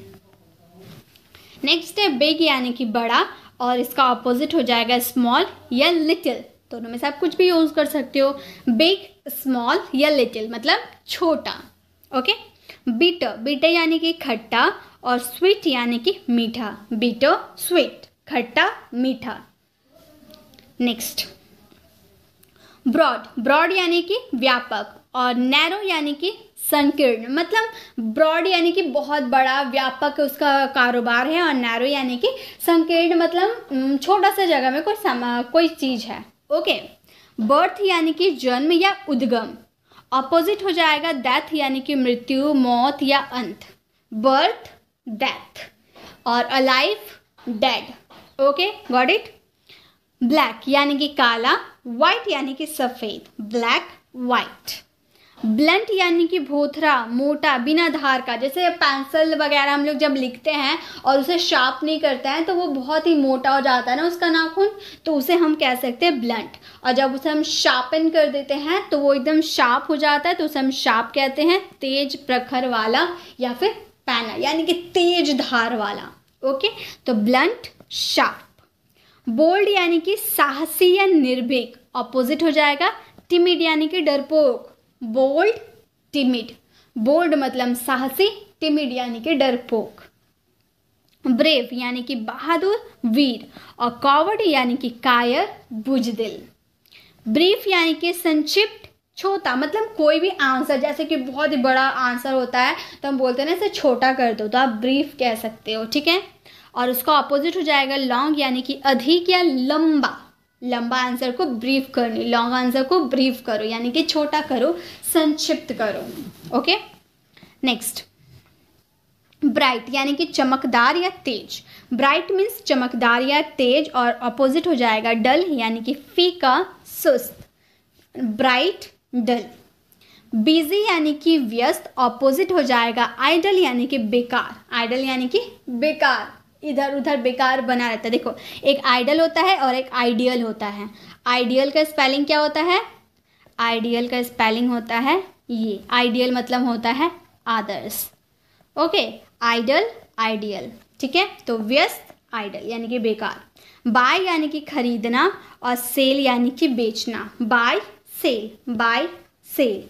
नेक्स्ट है बिग यानी कि बड़ा, और इसका ऑपोजिट हो जाएगा स्मॉल या लिटिल, दोनों में से आप कुछ भी यूज कर सकते हो, बिग, स्मॉल या लिटिल मतलब छोटा। ओके, बिटर, बिटर यानी कि खट्टा, और स्वीट यानी कि मीठा, बिटर स्वीट, खट्टा मीठा। नेक्स्ट ब्रॉड, ब्रॉड यानी कि व्यापक, और नैरो यानी कि संकीर्ण, मतलब ब्रॉड यानी कि बहुत बड़ा व्यापक उसका कारोबार है, और नैरो यानी कि संकीर्ण मतलब छोटा सा जगह में कोई चीज है। ओके, बर्थ यानी कि जन्म या उद्गम, ऑपोजिट हो जाएगा डेथ यानी कि मृत्यु, मौत या अंत, बर्थ डेथ, और alive dead. Okay, got it. Black यानी कि काला, वाइट यानी कि सफेद, ब्लैक वाइट। ब्लंट यानी कि भोथरा, मोटा, बिना धार का, जैसे पेंसिल वगैरह हम लोग जब लिखते हैं और उसे शार्प नहीं करते हैं तो वो बहुत ही मोटा हो जाता है ना उसका नाखून, तो उसे हम कह सकते हैं ब्लंट, और जब उसे हम शार्पन कर देते हैं तो वो एकदम शार्प हो जाता है, तो उसे हम शार्प कहते हैं, तेज प्रखर वाला, या फिर पैना यानी कि तेज धार वाला। ओके, तो ब्लंट, शार्प। बोल्ड यानी कि साहसी या निर्भीक, ऑपोजिट हो जाएगा टिमिड यानी कि डरपोक, बोल्ड टिमिड, बोल्ड मतलब साहसी, टिमिड यानी कि डरपोक। ब्रेव यानी कि बहादुर, वीर, और कॉवर्ड यानी कि कायर, बुजदिल। ब्रीफ यानी कि संक्षिप्त, छोटा, मतलब कोई भी आंसर, जैसे कि बहुत ही बड़ा आंसर होता है तो हम बोलते हैं ना इसे छोटा कर दो, तो आप ब्रीफ कह सकते हो, ठीक है। और उसका ऑपोजिट हो जाएगा लॉन्ग यानी कि अधिक या लंबा, लंबा आंसर को ब्रीफ करनी, लॉन्ग आंसर को ब्रीफ करो यानी कि छोटा करो, संक्षिप्त करो। ओके, नेक्स्ट ब्राइट यानी कि चमकदार या तेज, ब्राइट मीन्स चमकदार या तेज, और ऑपोजिट हो जाएगा डल यानी कि फीका, सुस्त, ब्राइट डल। बिजी यानी कि व्यस्त, ऑपोजिट हो जाएगा आइडल यानी कि बेकार, आइडल यानी कि बेकार, इधर उधर बेकार बना रहता है। देखो, एक आइडल होता है और एक आइडियल होता है। आइडियल का स्पेलिंग क्या होता है? आइडियल का स्पेलिंग होता है ये, आइडियल मतलब होता है आदर्श। ओके, आइडल, आइडियल, ठीक है। तो व्यस्त, आइडल यानी कि बेकार। बाय यानी कि खरीदना, और सेल यानी कि बेचना, buy sale, buy sale.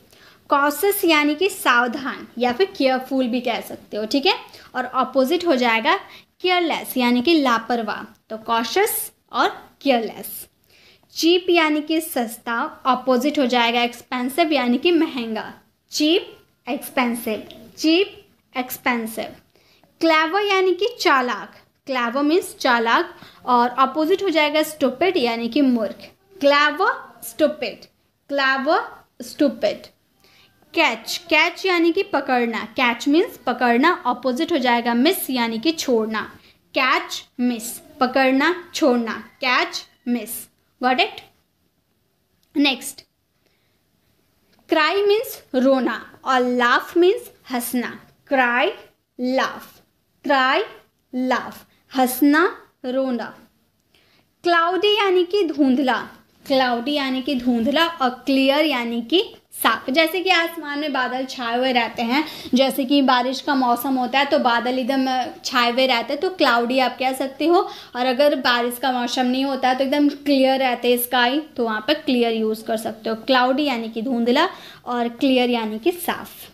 Cautious यानी कि सावधान या फिर केयरफुल भी कह सकते हो, ठीक है। और ऑपोजिट हो जाएगा केयरलेस यानी कि लापरवाह, तो कॉशियस और केयरलेस। चीप यानी कि सस्ता, ऑपोजिट हो जाएगा एक्सपेंसिव यानी कि महंगा, cheap expensive, cheap expensive. Clever यानी कि चालाक, क्लेवर मीन्स चालाक, और ऑपोजिट हो जाएगा स्टूपिड यानी कि मूर्ख, clever stupid, clever stupid. Catch, catch यानी कि पकड़ना, कैच मीन्स पकड़ना, ऑपोजिट हो जाएगा मिस यानी कि छोड़ना, कैच मिस, पकड़ना छोड़ना, catch miss, got it. Next, cry means रोना, और लाफ मीन्स हंसना, क्राई लाफ, क्राई लाफ, हंसना रोना। क्लाउडी यानी कि धुंधला, क्लाउडी यानी कि धुंधला, और क्लियर यानी कि साफ, जैसे कि आसमान में बादल छाए हुए रहते हैं, जैसे कि बारिश का मौसम होता है तो बादल एकदम छाए हुए रहते हैं, तो क्लाउडी आप कह सकते हो। और अगर बारिश का मौसम नहीं होता है तो एकदम क्लियर रहते हैं स्काई, तो वहाँ पर क्लियर यूज़ कर सकते हो। क्लाउडी यानी कि धुंधला, और क्लियर यानी कि साफ।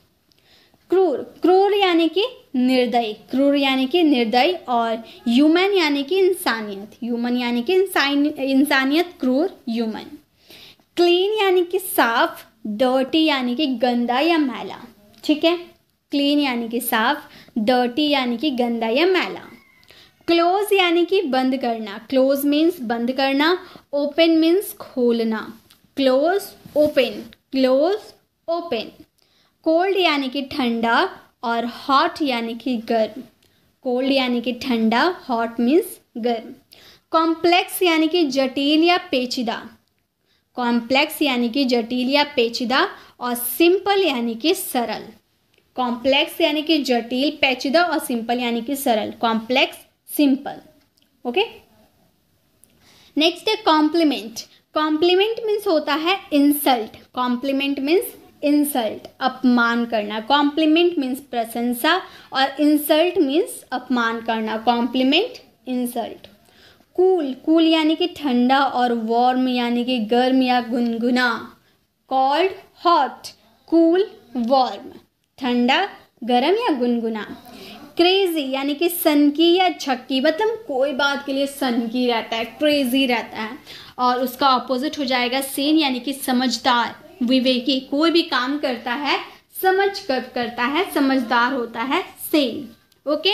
क्रूर, क्रूर यानी कि निर्दयी, क्रूर यानी कि निर्दयी, और ह्यूमन यानी कि इंसानियत, ह्यूमन यानी कि इंसानियत, क्रूर ह्यूमन। क्लीन यानी कि साफ, डर्टी यानी कि गंदा या मैला, ठीक है। क्लीन यानी कि साफ, डर्टी यानी कि गंदा या मैला। क्लोज यानी कि बंद करना, क्लोज मीन्स बंद करना, ओपन मीन्स खोलना, close open, close open. Cold यानी कि ठंडा, और हॉट यानी कि गर्म, कोल्ड यानी कि ठंडा, हॉट मीन्स गर्म। कॉम्प्लेक्स यानी कि जटिल या पेचीदा, कॉम्प्लेक्स यानी कि जटिल या पेचीदा, और सिंपल यानी कि सरल। कॉम्प्लेक्स यानी कि जटिल, पेचीदा और सिंपल यानी कि सरल। Complex, simple. ओके, नेक्स्ट है कॉम्प्लीमेंट। कॉम्प्लीमेंट मीन्स होता है इंसल्ट। कॉम्प्लीमेंट मीन्स इंसल्ट, अपमान करना। कॉम्प्लीमेंट मीन्स प्रशंसा और इंसल्ट मीन्स अपमान करना। Complement, insult. कूल, कूल यानी कि ठंडा, और वार्म यानी कि गर्म या गुनगुना। कॉल्ड, हॉट, कूल, वार्म, ठंडा, गर्म या गुनगुना। क्रेजी यानी कि सनकी या झक्की, मतलब कोई बात के लिए सनकी रहता है, क्रेजी रहता है। और उसका ऑपोजिट हो जाएगा सेन यानी कि समझदार, विवेकी। कोई भी काम करता है समझ कर करता है, समझदार होता है, सेन। ओके,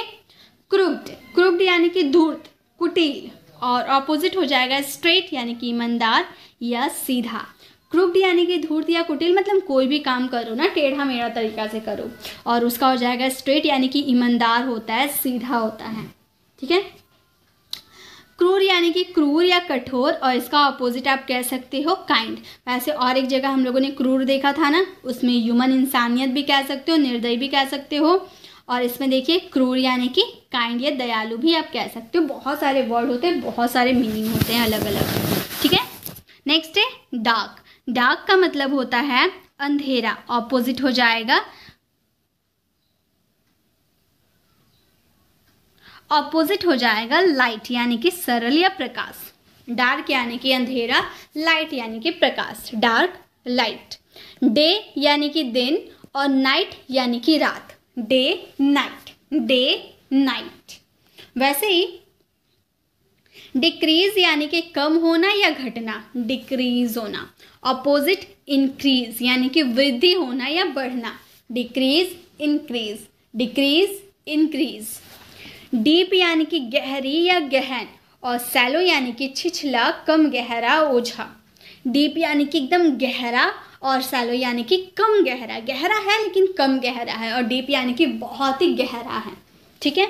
क्रुक्ड, क्रुक्ड यानी कि धूर्त, कुटिल, और ऑपोजिट हो जाएगा स्ट्रेट यानी कि ईमानदार या सीधा। क्रुक्ड यानी कि धूर्त या कुटिल, मतलब कोई भी काम करो ना टेढ़ा मेढ़ा तरीका से करो, और उसका हो जाएगा स्ट्रेट यानी कि ईमानदार होता है, सीधा होता है। ठीक है। क्रूर यानी कि क्रूर या कठोर, और इसका ऑपोजिट आप कह सकते हो काइंड। वैसे और एक जगह हम लोगों ने क्रूर देखा था ना, उसमें ह्यूमन, इंसानियत भी कह सकते हो, निर्दयी भी कह सकते हो। और इसमें देखिए क्रूर यानी कि काइंड या दयालु भी आप कह सकते हो। बहुत सारे वर्ड होते हैं, बहुत सारे मीनिंग होते हैं अलग अलग। ठीक है। नेक्स्ट है डार्क। डार्क का मतलब होता है अंधेरा, ऑपोजिट हो जाएगा, ऑपोजिट हो जाएगा लाइट यानी कि सरल या प्रकाश। डार्क यानी कि अंधेरा, लाइट यानी कि प्रकाश। Dark, light. डे यानी कि दिन, और नाइट यानी कि रात। Day, night, day, night. वैसे ही डिक्रीज यानी कि कम होना या घटना, डिक्रीज होना। ऑपोजिट इंक्रीज यानी कि वृद्धि होना या बढ़ना। Decrease, increase, decrease, increase. Deep यानी कि गहरी या गहन, और सैलो यानी कि छिछला, कम गहरा, ओझा। डीप यानी कि एकदम गहरा, और सैलो यानी कि कम गहरा। गहरा है लेकिन कम गहरा है, और डीप यानी कि बहुत ही गहरा है। ठीक है।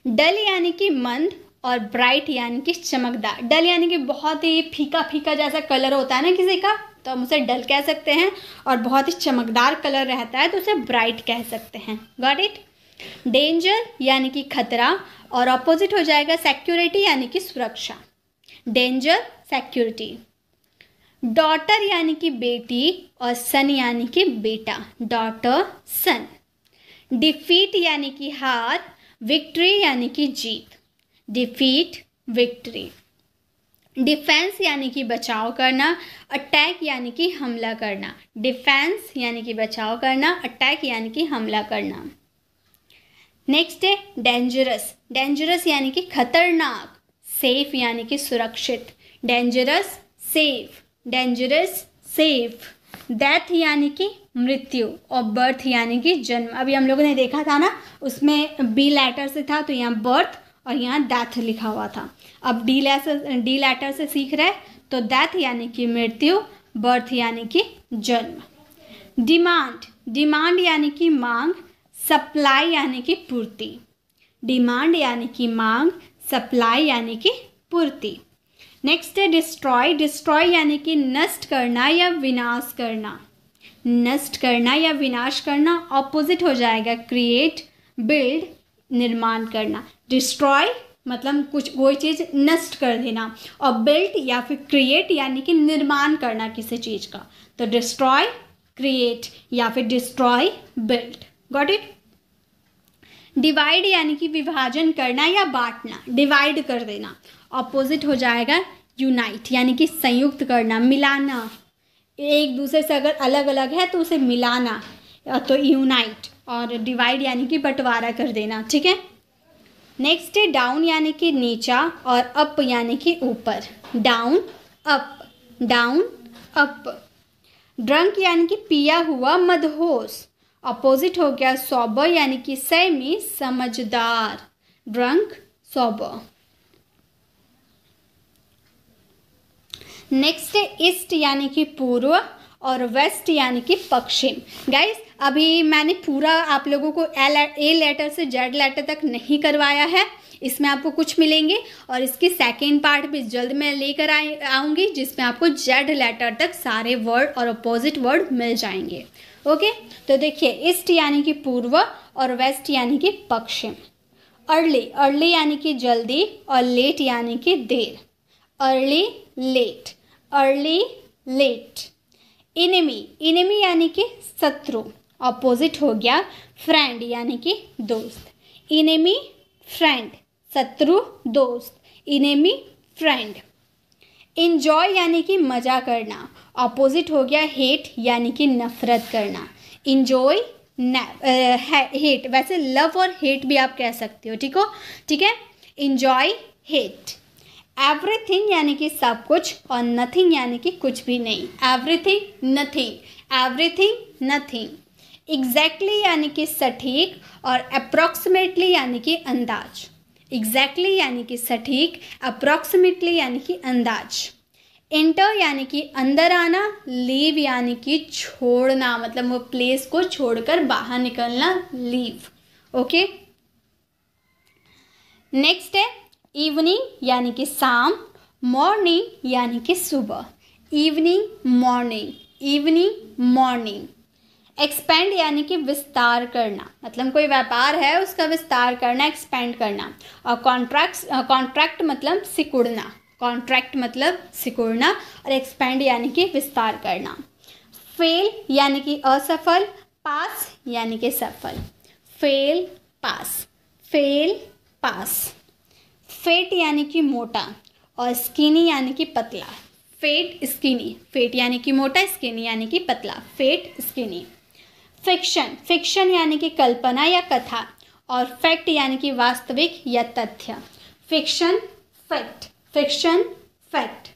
डल यानी कि मंद, और ब्राइट यानी कि चमकदार। डल यानी कि बहुत ही फीका फीका जैसा कलर होता है ना किसी का, तो हम उसे डल कह सकते हैं। और बहुत ही चमकदार कलर रहता है तो उसे ब्राइट कह सकते हैं। Got it. डेंजर यानी कि खतरा, और ऑपोजिट हो जाएगा सिक्योरिटी यानी कि सुरक्षा। Danger, security. डॉटर यानी कि बेटी, और सन यानी कि बेटा। डॉटर, सन। डिफीट यानी कि हार, विक्ट्री यानी कि जीत। Defeat, victory. डिफेंस यानी कि बचाव करना, अटैक यानी कि हमला करना। डिफेंस यानी कि बचाव करना, अटैक यानी कि हमला करना। नेक्स्ट है डेंजरस। डेंजरस यानी कि खतरनाक। सेफ यानी कि सुरक्षित। Dangerous, safe, dangerous, safe. Death यानी कि मृत्यु, और बर्थ यानी कि जन्म। अभी हम लोगों ने देखा था ना, उसमें बी लेटर से था तो यहाँ बर्थ और यहाँ डेथ लिखा हुआ था। अब डी लेटर से सीख रहे तो डेथ यानी कि मृत्यु, बर्थ यानी कि जन्म। डिमांड, डिमांड यानी कि मांग, सप्लाई यानी कि पूर्ति। डिमांड यानी कि मांग, सप्लाई यानी कि पूर्ति। नेक्स्ट है डिस्ट्रॉय। डिस्ट्रॉय यानी कि नष्ट करना या विनाश करना। नष्ट करना या विनाश करना। ऑपोजिट हो जाएगा क्रिएट, बिल्ड, निर्माण करना। डिस्ट्रॉय मतलब कुछ कोई चीज़ नष्ट कर देना, और बिल्ड या फिर क्रिएट यानी कि निर्माण करना किसी चीज़ का। तो डिस्ट्रॉय, क्रिएट, या फिर destroy, build. Got it. Divide यानी कि विभाजन करना या बांटना, डिवाइड कर देना। ऑपोजिट हो जाएगा यूनाइट यानी कि संयुक्त करना, मिलाना। एक दूसरे से अगर अलग अलग है तो उसे मिलाना, तो यूनाइट। और डिवाइड यानी कि बंटवारा कर देना। ठीक है। नेक्स्ट है डाउन यानी कि नीचा, और अप यानी कि ऊपर। Down, up, down, up. Drunk यानी कि पिया हुआ, मदहोश। अपोजिट हो गया सोबर यानी कि संयमी, समझदार। Drunk, sober. नेक्स्ट है ईस्ट यानी कि पूर्व, और वेस्ट यानी कि पश्चिम। गाइस अभी मैंने पूरा आप लोगों को ए लेटर से जेड लेटर तक नहीं करवाया है, इसमें आपको कुछ मिलेंगे और इसकी सेकेंड पार्ट भी जल्द मैं लेकर आऊँगी जिसमें आपको जेड लेटर तक सारे वर्ड और अपोजिट वर्ड मिल जाएंगे। ओके, तो देखिए ईस्ट यानी कि पूर्व और वेस्ट यानी कि पश्चिम। अर्ली, अर्ली यानी कि जल्दी और लेट यानी कि देर। Early late, early late. Enemy, enemy यानी कि शत्रु, अपोजिट हो गया फ्रेंड यानी कि दोस्त। इनेमी फ्रेंड, शत्रु दोस्त, इनेमी फ्रेंड। इंजॉय यानी कि मज़ा करना, अपोजिट हो गया हेट यानी कि नफरत करना। इंजॉय हेट, वैसे लव और हेट भी आप कह सकते हो, ठीक है। Enjoy hate. एवरीथिंग यानी कि सब कुछ और नथिंग यानी कि कुछ भी नहीं। Everything nothing, everything nothing. Exactly यानी कि सटीक और अप्रॉक्सीमेटली यानी कि अंदाज। एग्जैक्टली यानी कि सटीक, अप्रॉक्सीमेटली यानी कि अंदाज। एंटर यानी कि अंदर आना, लीव यानी कि छोड़ना, मतलब वो प्लेस को छोड़कर बाहर निकलना, लीव। ओके, नेक्स्ट है इवनिंग यानी कि शाम, मॉर्निंग यानी कि सुबह। Evening morning, evening morning. Expand यानी कि विस्तार करना, मतलब कोई व्यापार है उसका विस्तार करना, एक्सपेंड करना। और कॉन्ट्रैक्ट मतलब सिकुड़ना, कॉन्ट्रैक्ट मतलब सिकुड़ना और एक्सपेंड यानी कि विस्तार करना। फेल यानी कि असफल, पास यानी कि सफल। Fail pass, fail pass. Fat यानी कि मोटा और स्किनी यानी कि पतला। फेट स्किनी, फेट यानी कि मोटा, स्किनी यानी कि पतला। Fate skinny. फिक्शन, फिक्शन यानी कि कल्पना या कथा और फैक्ट यानी कि वास्तविक या तथ्य। Fiction fact, fiction fact.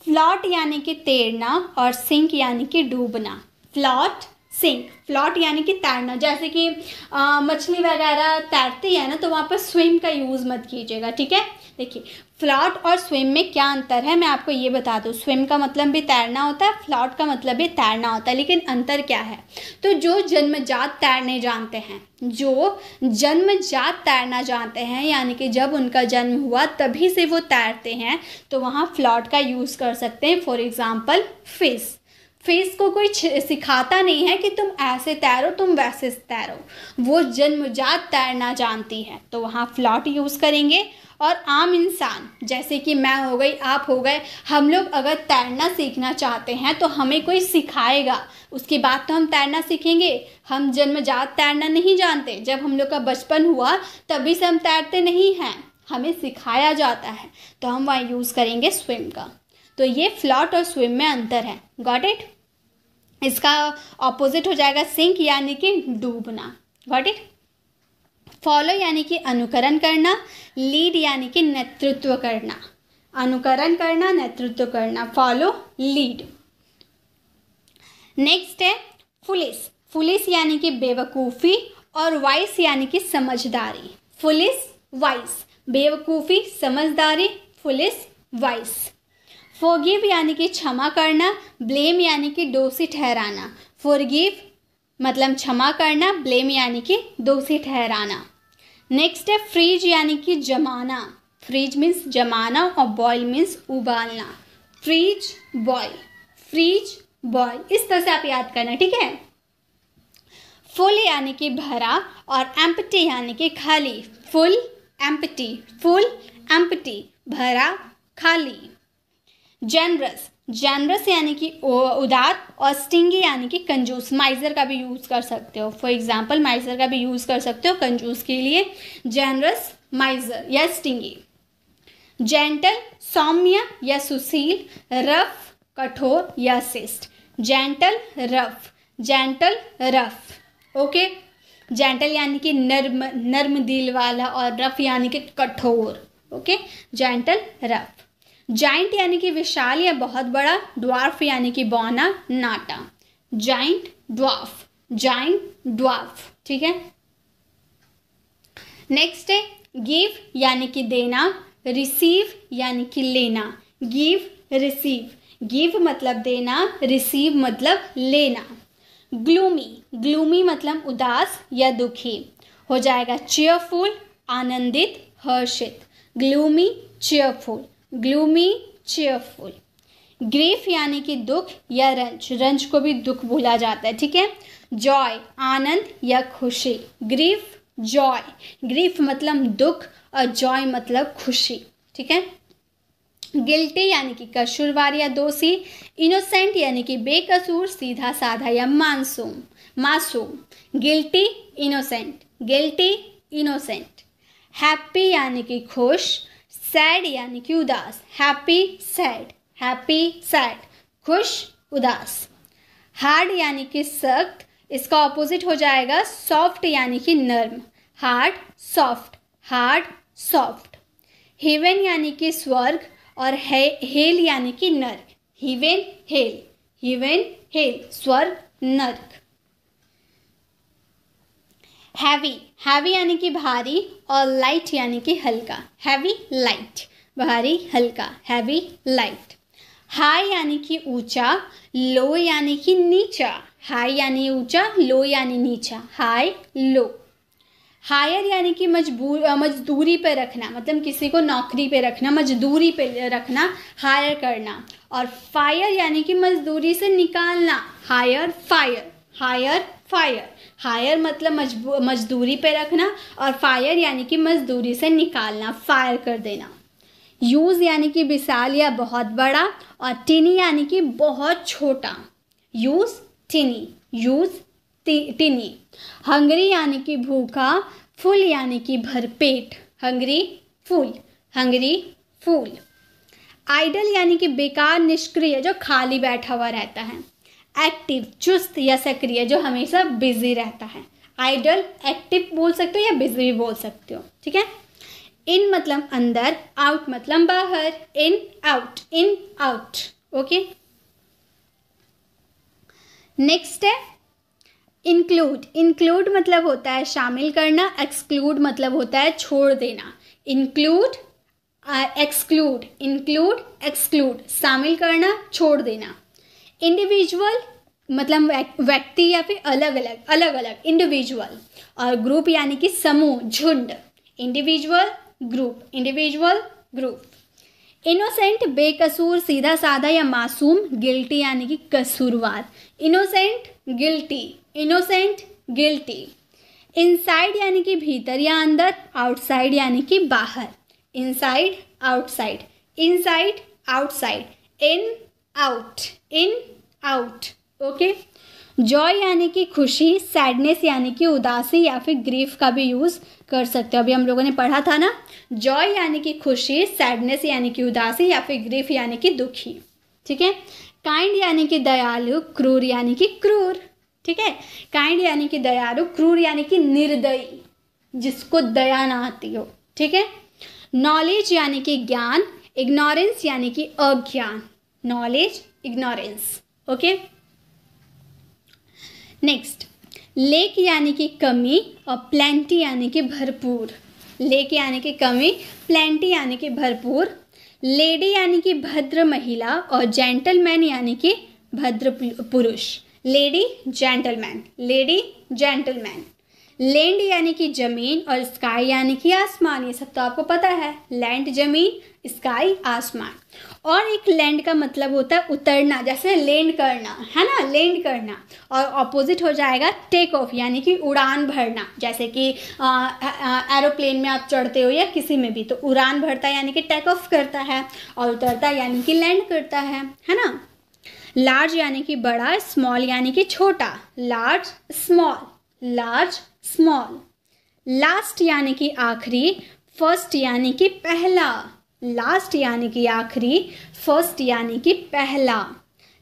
Float यानी कि तैरना और सिंक यानी कि डूबना। फ्लॉट सिंक, फ्लॉट यानी कि तैरना, जैसे कि मछली वगैरह तैरती है ना तो वहाँ पर स्विम का यूज़ मत कीजिएगा, ठीक है। देखिए फ्लॉट और स्विम में क्या अंतर है मैं आपको ये बता दूँ। स्विम का मतलब भी तैरना होता है, फ्लॉट का मतलब भी तैरना होता है, लेकिन अंतर क्या है। तो जो जन्मजात तैरने जानते हैं, जो जन्मजात तैरना जानते हैं यानी कि जब उनका जन्म हुआ तभी से वो तैरते हैं, तो वहाँ फ्लॉट का यूज़ कर सकते हैं। फॉर एग्जाम्पल फिश, फिश को कोई सिखाता नहीं है कि तुम ऐसे तैरो तुम वैसे तैरो, वो जन्मजात तैरना जानती है, तो वहाँ फ्लॉट यूज़ करेंगे। और आम इंसान जैसे कि मैं हो गई, आप हो गए, हम लोग अगर तैरना सीखना चाहते हैं तो हमें कोई सिखाएगा, उसके बाद तो हम तैरना सीखेंगे। हम जन्मजात तैरना नहीं जानते, जब हम लोग का बचपन हुआ तभी से हम तैरते नहीं हैं, हमें सिखाया जाता है, तो हम वहाँ यूज़ करेंगे स्विम का। तो ये फ्लॉट और स्विम में अंतर है, गॉट इट। इसका ऑपोजिट हो जाएगा सिंक यानी कि डूबना, गॉट इट। फॉलो यानी कि अनुकरण करना, लीड यानी कि नेतृत्व करना। अनुकरण करना, नेतृत्व करना, फॉलो लीड। नेक्स्ट है फुलिश, फुलिश यानी कि बेवकूफ़ी और वाइस यानी कि समझदारी। फुलिश वाइस, बेवकूफ़ी समझदारी, फुलिश वाइस। फॉरगिव यानी कि क्षमा करना, ब्लेम यानी कि दोषी ठहराना। फॉरगिव मतलब क्षमा करना, ब्लेम यानी कि दोषी ठहराना। नेक्स्ट है फ्रीज यानी कि जमाना। फ्रीज मीन्स जमाना और बॉयल मीन्स उबालना। फ्रीज बॉयल, फ्रीज बॉयल, इस तरह से आप याद करना, ठीक है। फुल यानी कि भरा और एम्प्टी यानी कि खाली। फुल एम्प्टी, फुल एम्प्टी, भरा खाली। जेनरस, जेनरस यानी कि उदार और स्टिंगी यानी कि कंजूस। माइजर का भी यूज़ कर सकते हो, फॉर एग्जांपल माइजर का भी यूज़ कर सकते हो कंजूस के लिए। जेनरस, माइजर या स्टिंगी। जेंटल सौम्य या सुशील, रफ कठोर या शिष्ट। Gentle rough, gentle rough, okay. Gentle यानी कि नर्म, नर्म दिल वाला, और रफ यानी कि कठोर, ओके। Gentle rough. जाइंट यानी कि विशाल या बहुत बड़ा, ड्वार्फ यानी कि बौना नाटा। जाइंट ड्वार्फ, जाइंट ड्वार्फ, ठीक है। नेक्स्ट है गिव यानी कि देना, रिसीव यानी कि लेना। गिव रिसीव, गिव मतलब देना, रिसीव मतलब लेना। ग्लूमी, ग्लूमी मतलब उदास या दुखी, हो जाएगा चीयरफुल, आनंदित, हर्षित। Gloomy, cheerful, gloomy, cheerful. Grief यानी कि दुख या रंज, रंज को भी दुख बोला जाता है, ठीक है। जॉय, आनंद या खुशी। Grief, Joy. ग्रीफ मतलब दुख और जॉय मतलब खुशी, ठीक है। गिल्टी यानी कि कसूरवार या दोषी। इनोसेंट यानी कि बेकसूर, सीधा साधा या मासूम। Guilty, innocent, guilty, innocent. Happy यानी कि खुश। सैड यानी कि उदास। हैप्पी, सैड, हैप्पी, सैड, खुश, उदास। हार्ड यानी कि सख्त, इसका ऑपोजिट हो जाएगा सॉफ्ट यानी कि नर्म। Hard, soft, hard, soft. Heaven यानी कि स्वर्ग और हेल यानी कि नर्क। हेवन, हेल, हेवन, हेल, स्वर्ग, नर्क। हैवी, हैवी यानी कि भारी और लाइट यानी कि हल्का। हैवी, लाइट, भारी, हल्का, हैवी, लाइट। हाई यानी कि ऊंचा, लो यानी कि नीचा। हाई यानी ऊंचा, लो यानी नीचा। हाई, लो। हायर यानी कि मजदूरी पे रखना, मतलब किसी को नौकरी पे रखना, मजदूरी पे रखना, हायर करना। और फायर यानी कि मजदूरी से निकालना। Hire, fire, hire, fire. Hire मतलब मजदूरी पे रखना और फायर यानी कि मजदूरी से निकालना, फायर कर देना। यूज यानी कि विशाल या बहुत बड़ा और टिनी यानी कि बहुत छोटा। Huge, tiny, huge, tiny. Hungry यानी कि भूखा, फुल यानी कि भरपेट। Hungry, full, hungry, full. Idle यानी कि बेकार, निष्क्रिय, जो खाली बैठा हुआ रहता है। एक्टिव, चुस्त या सक्रिय, जो हमेशा बिजी रहता है। आइडल, एक्टिव बोल सकते हो या बिजी भी बोल सकते हो, ठीक है। इन मतलब अंदर, आउट मतलब बाहर। इन, out, in, out, okay. Next है इंक्लूड। इंक्लूड मतलब होता है शामिल करना, एक्सक्लूड मतलब होता है छोड़ देना। इंक्लूड, एक्सक्लूड, इंक्लूड, एक्सक्लूड, शामिल करना, छोड़ देना। इंडिविजुअल मतलब व्यक्ति या फिर अलग अलग, अलग अलग, इंडिविजुअल। और ग्रुप यानी कि समूह, झुंड। Individual, group, individual, group. Innocent, बेकसूर, सीधा साधा या मासूम। गिल्टी यानी कि कसूरवार। Innocent, guilty, innocent, guilty. Inside यानी कि भीतर या अंदर। आउटसाइड यानी कि बाहर। Inside, outside, inside, outside. In, out, in, out, okay. Joy यानी कि खुशी। सैडनेस यानी कि उदासी या फिर ग्रीफ का भी यूज़ कर सकते हो, अभी हम लोगों ने पढ़ा था ना। जॉय यानी कि खुशी, सैडनेस यानी कि उदासी या फिर ग्रीफ यानी कि दुखी, ठीक है। काइंड यानी कि दयालु, क्रूर यानी कि क्रूर, ठीक है। काइंड यानी कि दयालु, क्रूर यानी कि निर्दयी, जिसको दया ना आती हो, ठीक है। नॉलेज यानी कि ज्ञान। इग्नोरेंस यानी कि अज्ञान। Knowledge, ignorance, okay. Next, lake यानी कि कमी और प्लेंटी यानी कि भरपूर। लेक यानी कि कमी, प्लेंटी यानी कि भरपूर। लेडी यानी कि भद्र महिला और जेंटलमैन यानी कि भद्र पुरुष। Lady, gentleman, lady, gentleman. Land यानी कि जमीन और स्काई यानी कि आसमान, ये सब तो आपको पता है। लैंड जमीन, स्काई आसमान। और एक लैंड का मतलब होता है उतरना, जैसे लैंड करना है ना, लैंड करना। और ऑपोजिट हो जाएगा टेक ऑफ यानी कि उड़ान भरना, जैसे कि एरोप्लेन में आप चढ़ते हो या किसी में भी, तो उड़ान भरता यानी कि टेक ऑफ करता है और उतरता यानी कि लैंड करता है ना। लार्ज यानी कि बड़ा, स्मॉल यानी कि छोटा। Large, small, large, small. Last यानी कि आखिरी, फर्स्ट यानी कि पहला। लास्ट यानी कि आखिरी, फर्स्ट यानी कि पहला।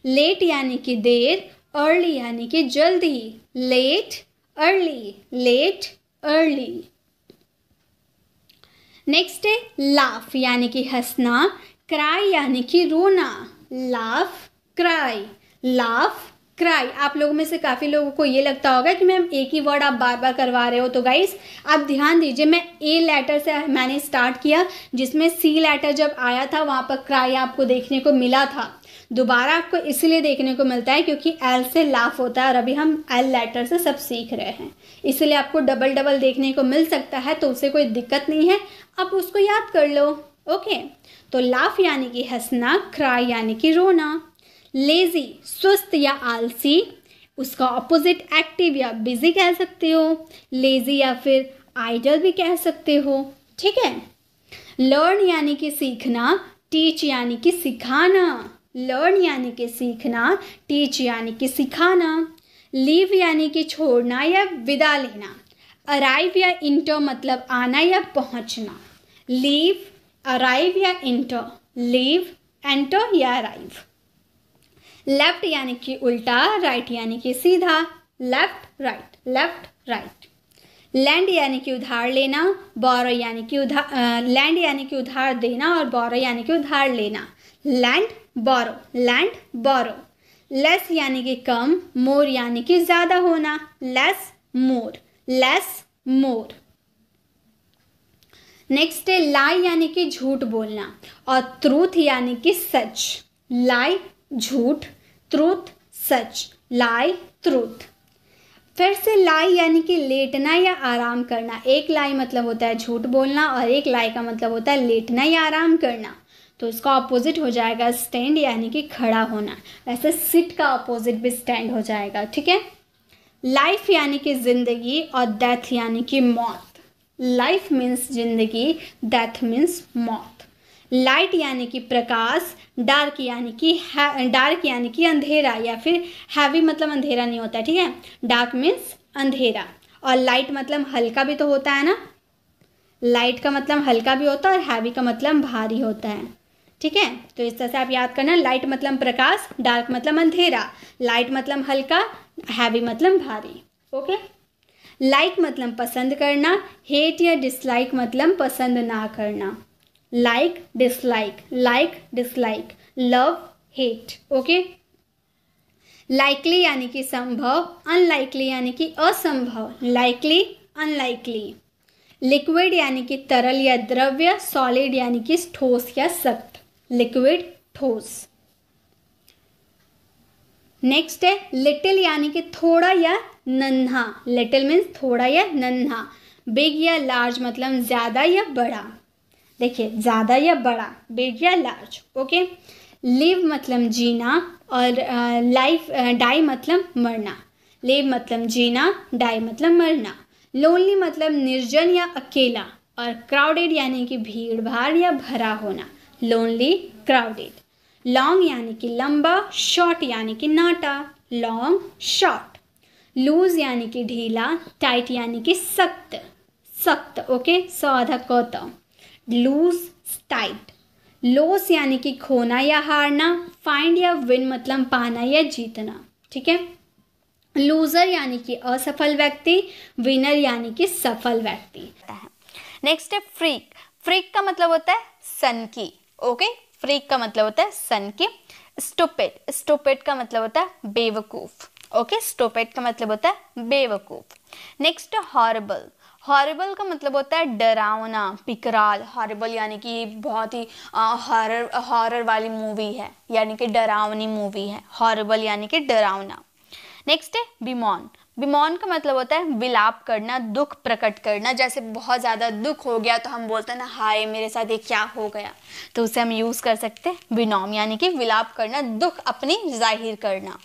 लेट यानी कि देर, अर्ली यानी कि जल्दी। Late, early, late, early. Next है लाफ यानी कि हंसना, क्राई यानी कि रोना। Laugh, cry, laugh, cry. आप लोगों में से काफ़ी लोगों को ये लगता होगा कि मैम एक ही वर्ड आप बार बार करवा रहे हो, तो गाइस आप ध्यान दीजिए, मैं ए लेटर से मैंने स्टार्ट किया, जिसमें सी लेटर जब आया था वहाँ पर क्राई आपको देखने को मिला था। दोबारा आपको इसलिए देखने को मिलता है क्योंकि एल से लाफ होता है और अभी हम एल लेटर से सब सीख रहे हैं, इसलिए आपको डबल डबल देखने को मिल सकता है, तो उससे कोई दिक्कत नहीं है, आप उसको याद कर लो। ओके, तो लाफ यानी कि हंसना, क्राई यानी कि रोना। लेजी सुस्त या आलसी, उसका ऑपोजिट एक्टिव या बिजी कह सकते हो, लेजी या फिर आइडल भी कह सकते हो। ठीक है। लर्न यानी कि सीखना, टीच यानी कि सिखाना। लर्न यानी कि सीखना, टीच यानी कि सिखाना। लीव यानी कि छोड़ना या विदा लेना। अराइव या इंटर मतलब आना या पहुंचना। लीव, अराइव या इंटर, लीव, एंटर या अराइव। लेफ्ट यानी कि उल्टा, राइट यानी कि सीधा, left right, left right. Land यानी कि उधार लेना, बोरो यानी कि लैंड यानी कि उधार देना और बोरो यानी कि उधार लेना। लैंड बोरो, लैंड बोरो। लेस यानी कि कम, मोर यानी कि ज़्यादा होना, less more, less more. Next है लाई यानी कि झूठ बोलना और ट्रूथ यानी कि सच। लाई झूठ, ट्रूथ सच, लाई ट्रूथ। फिर से लाई यानी कि लेटना या आराम करना। एक लाई मतलब होता है झूठ बोलना और एक लाई का मतलब होता है लेटना या आराम करना, तो इसका ऑपोजिट हो जाएगा स्टैंड यानी कि खड़ा होना। वैसे सिट का ऑपोजिट भी स्टैंड हो जाएगा। ठीक है। लाइफ यानी कि जिंदगी और डेथ यानी कि मौत। लाइफ मीन्स जिंदगी, डेथ मीन्स मौत। लाइट यानी कि प्रकाश, डार्क यानी कि अंधेरा या फिर हैवी मतलब अंधेरा नहीं होता है। ठीक है। डार्क मीन्स अंधेरा और लाइट मतलब हल्का भी तो होता है ना, लाइट का मतलब हल्का भी होता है और हैवी का मतलब भारी होता है। ठीक है। तो इस तरह से आप याद करना, लाइट मतलब प्रकाश, डार्क मतलब अंधेरा, लाइट मतलब हल्का, हैवी मतलब भारी। ओके। लाइक मतलब पसंद करना, हेट या डिसलाइक मतलब पसंद ना करना। Like dislike, like dislike, love hate. Okay. Likely यानी कि संभव, अनलाइकली यानी कि असंभव, लाइकली अनलाइकली। लिक्विड यानी कि तरल या द्रव्य, सॉलिड यानी कि ठोस या सख्त, लिक्विड ठोस। नेक्स्ट है लिटिल यानी कि थोड़ा या नन्हा। लिटिल मीन्स थोड़ा या नन्हा। बिग या लार्ज मतलब ज़्यादा या बड़ा। देखिए ज़्यादा या बड़ा, बिग या लार्ज। ओके। लिव मतलब जीना और डाई मतलब मरना। लिव मतलब जीना, डाई मतलब मरना। लोनली मतलब निर्जन या अकेला और क्राउडेड यानी कि भीड़ भाड़ या भरा होना, लोनली क्राउडेड। लॉन्ग यानी कि लंबा, शॉर्ट यानी कि नाटा, लॉन्ग शॉर्ट। लूज यानी कि ढीला, टाइट यानी कि सख्त, सख्त। ओके। आधा कोता, लूज टाइट। लॉस यानी कि खोना या हारना, फाइंड या विन मतलब पाना या जीतना। ठीक है। लूजर यानी कि असफल व्यक्ति, विनर यानी कि सफल व्यक्ति। नेक्स्ट है फ्रीक। फ्रीक का मतलब होता है सनकी। ओके। फ्रीक का मतलब होता है सनकी। स्टूपिड, स्टूपिड का मतलब होता है बेवकूफ। ओके। स्टूपिड का मतलब होता है बेवकूफ। Next horrible. हॉरिबल का मतलब होता है डरावना, पिकराल। हॉरिबल यानी कि बहुत ही हॉरर वाली मूवी है, यानी कि डरावनी मूवी है। हॉरिबल यानी कि डरावना। नेक्स्ट है बिमॉन। बिमॉन का मतलब होता है विलाप करना, दुख प्रकट करना। जैसे बहुत ज़्यादा दुख हो गया तो हम बोलते हैं ना, हाय मेरे साथ ये क्या हो गया, तो उसे हम यूज़ कर सकते हैं बिनॉम, यानी कि विलाप करना, दुख अपनी जाहिर करना।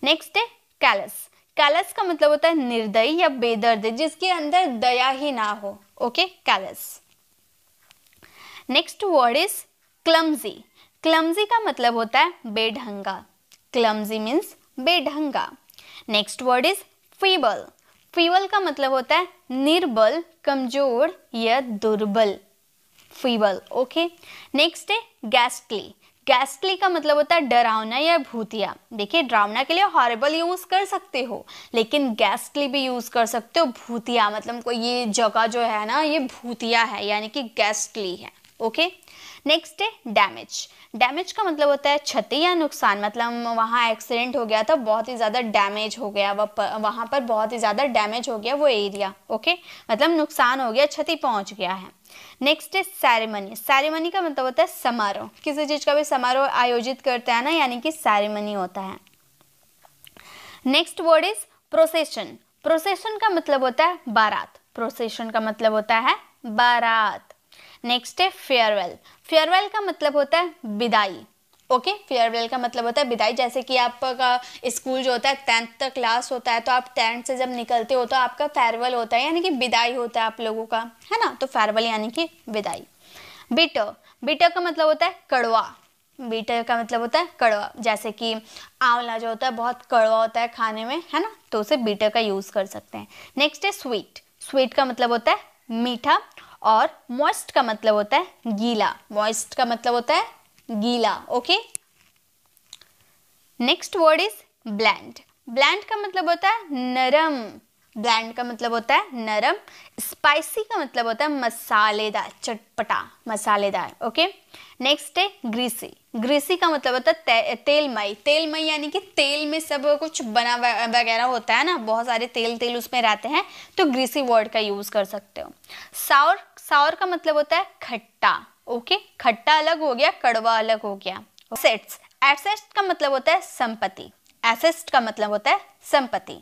नेक्स्ट है कैलस। कैलस का मतलब होता है निर्दयी या बेदर्द, जिसके अंदर दया ही ना हो। Okay. Callous. Next word is clumsy. Clumsy का मतलब होता है बेढंगा। क्लमजी मीन्स बेढंगा। Next word is feeble. Feeble का मतलब होता है निर्बल, कमजोर या दुर्बल, फीबल। ओके। नेक्स्ट है गैस्टली। गैस्टली का मतलब होता है डरावना या भूतिया। देखिए डरावना के लिए हॉरिबल यूज कर सकते हो, लेकिन गैस्टली भी यूज कर सकते हो, भूतिया मतलब कोई ये जगह जो है ना ये भूतिया है, यानी कि गैस्टली है। ओके। नेक्स्ट है डैमेज। डैमेज का मतलब होता है क्षति या नुकसान, मतलब वहाँ एक्सीडेंट हो गया था, बहुत ही ज़्यादा डैमेज हो गया, वहाँ पर बहुत ही ज़्यादा डैमेज हो गया वो एरिया, ओके, मतलब नुकसान हो गया, क्षति पहुँच गया है। नेक्स्ट है सेरेमनी। सेरेमनी का मतलब होता है समारोह, किसी चीज़ का भी समारोह आयोजित करते हैं ना, यानी कि सेरेमनी होता है। Next word is procession. Procession का मतलब होता है बारात। प्रोसेशन का मतलब होता है बारात। नेक्स्ट है फेयरवेल। फेयरवेल का मतलब होता है विदाई, ओके। फेयरवेल का मतलब होता है विदाई, जैसे कि आपका स्कूल जो होता है 10th तक क्लास होता है, तो आप 10th से जब निकलते हो तो आपका फेयरवेल होता है, यानी कि विदाई होता है आप लोगों का, है ना, तो फेयरवेल यानी कि विदाई। बिटर। बिटर का मतलब होता है कड़वा। बिटर का मतलब होता है कड़वा, जैसे कि आंवला जो होता है बहुत कड़वा होता है खाने में, है ना, तो उसे बिटर का यूज़ कर सकते हैं। नेक्स्ट है स्वीट। स्वीट का मतलब होता है मीठा। और मॉइस्ट का मतलब होता है गीला। मॉइस्ट का मतलब होता है गीला, okay. Next word is bland. Bland का मतलब होता है नरम। ब्लैंड का मतलब होता है नरम। स्पाइसी का मतलब होता है मसालेदार, चटपटा, मसालेदार, ओके। नेक्स्ट है ग्रीसी। ग्रीसी का मतलब होता है तेलमय। तेलमय यानी कि तेल में सब कुछ बना वगैरह होता है ना, बहुत सारे तेल तेल उसमें रहते हैं, तो ग्रीसी वर्ड का यूज कर सकते हो। साउर। साउर का मतलब होता है खट्टा, ओके। खट्टा अलग हो गया, कड़वा अलग हो गया। एसेट्स। एसेट्स का मतलब होता है संपत्ति। एसेट्स का मतलब होता है संपत्ति।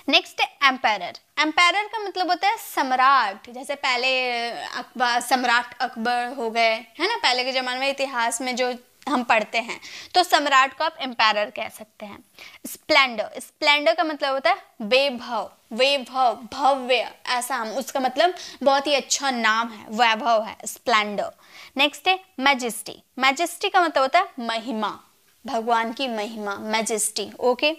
नेक्स्ट है एम्पायर। एम्पायर का मतलब होता है सम्राट, जैसे पहले अकबर, सम्राट अकबर हो गए, है ना, पहले के जमाने में इतिहास में जो हम पढ़ते हैं, तो सम्राट को आप एम्पायर कह सकते हैं। स्प्लेंडर। स्प्लेंडर का मतलब होता है वैभव, वैभव, भव्य, ऐसा हम उसका मतलब बहुत ही अच्छा नाम है, वैभव है, स्प्लेंडर। नेक्स्ट है मैजेस्टी। मैजेस्टी का मतलब होता है महिमा, भगवान की महिमा, मैजेस्टी, ओके।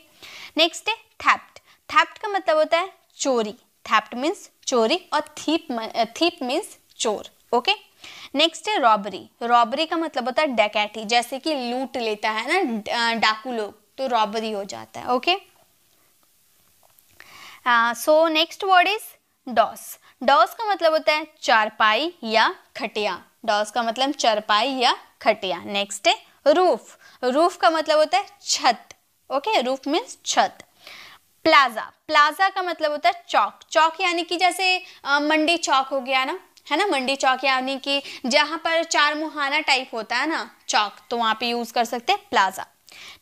नेक्स्ट है थेफ्ट। थेफ्ट का मतलब होता है चोरी। थेफ्ट मीन्स चोरी, और थीप मीन्स चोर, ओके। नेक्स्ट है रॉबरी। रॉबरी का मतलब होता है डकैती, जैसे कि लूट लेता है ना डाकू लोग, तो रॉबरी हो जाता है, okay. So next word is doss. Doss का मतलब होता है चारपाई या खटिया। डॉस का मतलब चारपाई या खटिया। नेक्स्ट है रूफ। रूफ का मतलब होता है छत, ओके, रूफ मीन्स छत। प्लाजा। प्लाजा का मतलब होता है चौक। चौक यानी कि जैसे मंडी चौक हो गया ना, है ना, मंडी चौक यानी कि जहां पर चार मुहाना टाइप होता है ना चौक, तो वहां पे यूज कर सकते हैं प्लाजा।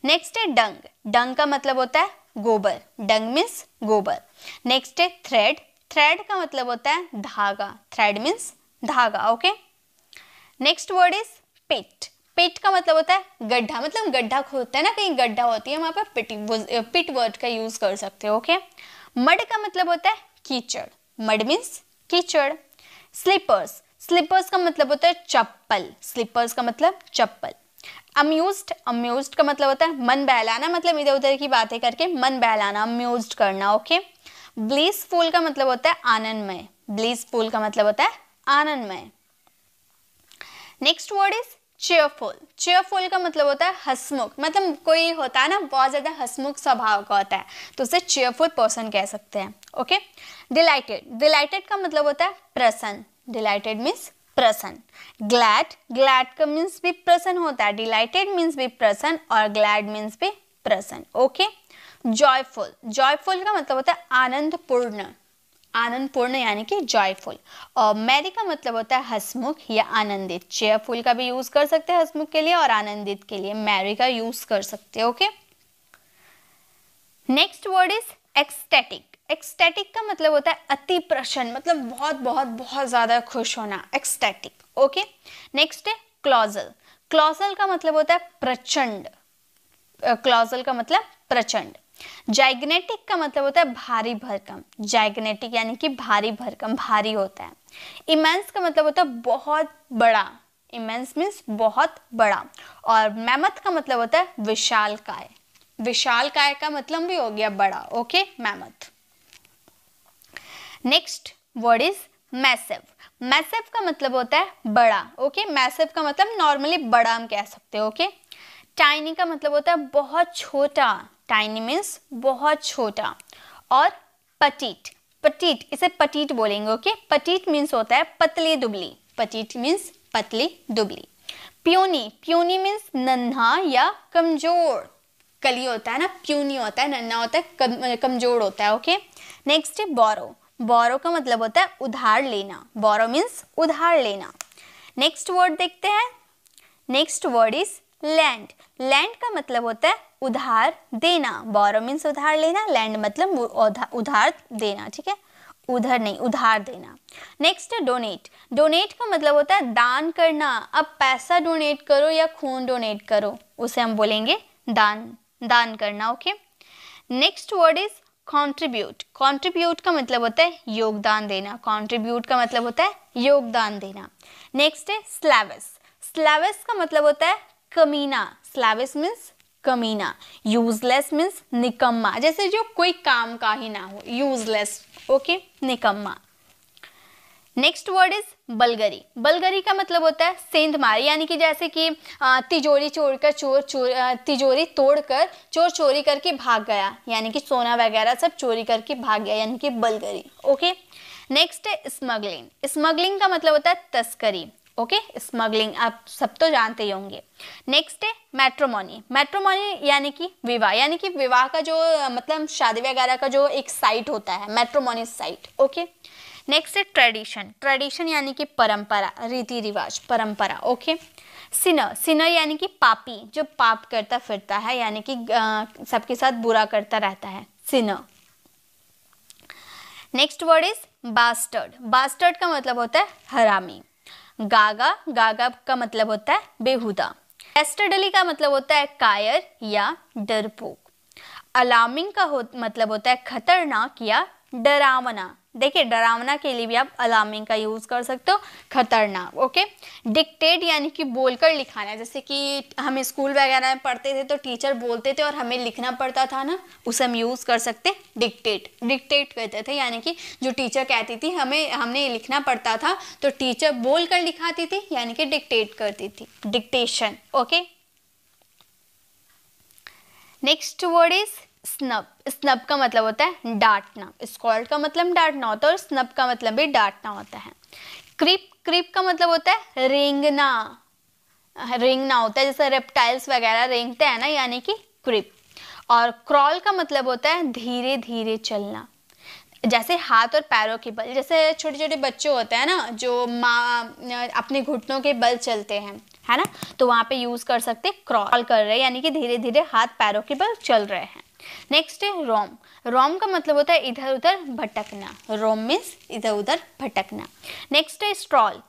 नेक्स्ट है डंग। डंग का मतलब होता है गोबर। डंग मीन्स गोबर। नेक्स्ट है थ्रेड। थ्रेड का मतलब होता है धागा। थ्रेड मीन्स धागा, ओके। नेक्स्ट वर्ड इज पिट। पिट का मतलब होता है गड्ढा, मतलब गड्ढा खोदते हैं ना, कहीं गड्ढा होती है वहां पर पिट वर्ड का यूज कर सकते हो, ओके। मड का मतलब होता है कीचड़। मड मीन्स कीचड़। स्लीपर्स। स्लीपर्स का मतलब होता है चप्पल। स्लीपर्स का मतलब चप्पल। अम्यूज्ड। अम्यूज्ड का मतलब होता है मन बहलाना, मतलब इधर उधर की बातें करके मन बहलाना, अम्यूज्ड करना, ओके। ब्लिसफुल का मतलब होता है आनंदमय। ब्लिसफुल का मतलब होता है आनंदमय। Next word is cheerful. Cheerful का मतलब होता है हंसमुख, मतलब कोई होता है ना बहुत ज्यादा हंसमुख स्वभाव का होता है, तो उसे चेयरफुल पर्सन कह सकते हैं, ओके। डिलाइटेड। डिलाइटेड का मतलब होता है प्रसन्न। डिलाइटेड मीन्स प्रसन्न। ग्लैड। ग्लैड का मीन्स भी प्रसन्न होता है, डिलाइटेड मीन्स भी प्रसन्न और ग्लैड मीन्स भी प्रसन्न, ओके। जॉयफुल। जॉयफुल का मतलब होता है आनंदपूर्ण। आनंदपूर्ण यानी कि जॉयफुल। और मैरी का मतलब होता है हंसमुख या आनंदित। चेयरफुल का भी यूज कर सकते हैं हंसमुख के लिए, और आनंदित के लिए मैरी का यूज कर सकते हैं, okay. Next word is ecstatic. Ecstatic का मतलब होता है अति प्रसन्न, मतलब बहुत बहुत बहुत ज्यादा खुश होना, एक्सटैटिक, ओके। नेक्स्ट है क्लॉजल। क्लॉजल का मतलब होता है प्रचंड। क्लॉजल का मतलब प्रचंड। जाइग्नेटिक का मतलब होता है भारी भरकम। जाइग्नेटिक यानी कि भारी भरकम, भारी होता है। इमेंस का मतलब होता है बहुत बड़ा। इमेंस मीन्स बहुत बड़ा। और मैमथ का मतलब होता है विशालकाय। विशालकाय का मतलब भी हो गया बड़ा, okay, mammoth. Next word is massive. Massive का मतलब होता है बड़ा, ओके। मैसिव का मतलब नॉर्मली बड़ा हम कह सकते हैं, ओके। टाइनी का मतलब होता है बहुत छोटा। टाइनी मीन्स बहुत छोटा। और पटीट। पटीट, इसे पटीट बोलेंगे। ओके, पटीट मीन्स होता है पतली दुबली, पटीट मीन्स पतली दुबली। प्यूनी, प्यूनी मीन्स नन्हा या कमजोर, कली होता है ना, प्यूनी होता है नन्हा होता है, कमजोर होता है। ओके, नेक्स्ट है बोरो, बोरो का मतलब होता है उधार लेना, बोरो मीन्स उधार लेना। नेक्स्ट वर्ड देखते हैं, next word is land, land का मतलब होता है उधार देना, बोरो मीन्स उधार लेना, लैंड मतलब उधार देना, ठीक है, उधर नहीं, उधार देना। नेक्स्ट है डोनेट, डोनेट का मतलब होता है दान करना, अब पैसा डोनेट करो या खून डोनेट करो, उसे हम बोलेंगे दान, दान करना। Okay, next word is contribute, contribute का मतलब होता है योगदान देना, कंट्रीब्यूट का मतलब होता है योगदान देना। नेक्स्ट है स्लैविस, स्लैविस का मतलब होता है कमीना, स्लैविस मीन्स कमीना। यूजलेस मीन्स निकम्मा, जैसे जो कोई काम का ही ना हो, यूजलेस। ओके, निकम्मा। नेक्स्ट वर्ड इज बलगरी, बलगरी का मतलब होता है सेंधमारी, यानी कि जैसे कि तिजोरी चोरकर तिजोरी तोड़कर चोर चोरी करके भाग गया, यानी कि सोना वगैरह सब चोरी करके भाग गया, यानी कि बलगरी। ओके, नेक्स्ट है स्मगलिंग, स्मगलिंग का मतलब होता है तस्करी। ओके, स्मगलिंग आप सब तो जानते ही होंगे। नेक्स्ट है मैट्रोमोनी, मैट्रोमोनी यानी कि विवाह, यानी कि विवाह का जो मतलब शादी वगैरह का जो एक साइट होता है, मैट्रोमोनी साइट। ओके, नेक्स्ट है ट्रेडिशन, ट्रेडिशन यानी कि परंपरा, रीति रिवाज, परंपरा। ओके, सिनर, सिनर यानी कि पापी, जो पाप करता फिरता है, यानी कि सबके साथ बुरा करता रहता है, sinner. Next word is bastard, bastard का मतलब होता है हरामी। गागा, गागा का मतलब होता है बेहुदा। डेस्टर्डली का मतलब होता है कायर या डरपोक। अलार्मिंग का मतलब होता है खतरनाक या डरावना। देखिए, डरावना के लिए भी आप अलार्मिंग का यूज कर सकते हो, खतरनाक। ओके, डिक्टेट यानी कि बोलकर लिखाना, जैसे कि हम स्कूल वगैरह में पढ़ते थे तो टीचर बोलते थे और हमें लिखना पड़ता था ना, उसे हम यूज कर सकते डिक्टेट, डिक्टेट कहते थे, यानी कि जो टीचर कहती थी हमने लिखना पड़ता था तो टीचर बोल कर लिखाती थी, यानी कि डिक्टेट करती थी, dictation. Okay, next word is snub, snub का मतलब होता है डांटना, स्कॉल्ड का मतलब डांटना होता है और स्नब का मतलब भी डांटना होता है। क्रीप, क्रीप का मतलब होता है रेंगना, रेंगना होता है, जैसे रेप्टाइल्स वगैरह रेंगते हैं ना, यानी कि क्रीप। और क्रॉल का मतलब होता है धीरे धीरे चलना, जैसे हाथ और पैरों के बल, जैसे छोटे छोटे बच्चे होते हैं ना जो अपने घुटनों के बल चलते हैं, है ना, तो वहां पे यूज कर सकते क्रॉल कर रहे हैं, यानी कि धीरे धीरे हाथ पैरों के बल चल रहे हैं। नेक्स्ट है रोम, रोम का मतलब होता है इधर उधर भटकना, रोम मीन्स इधर उधर भटकना। नेक्स्ट है स्ट्रॉल,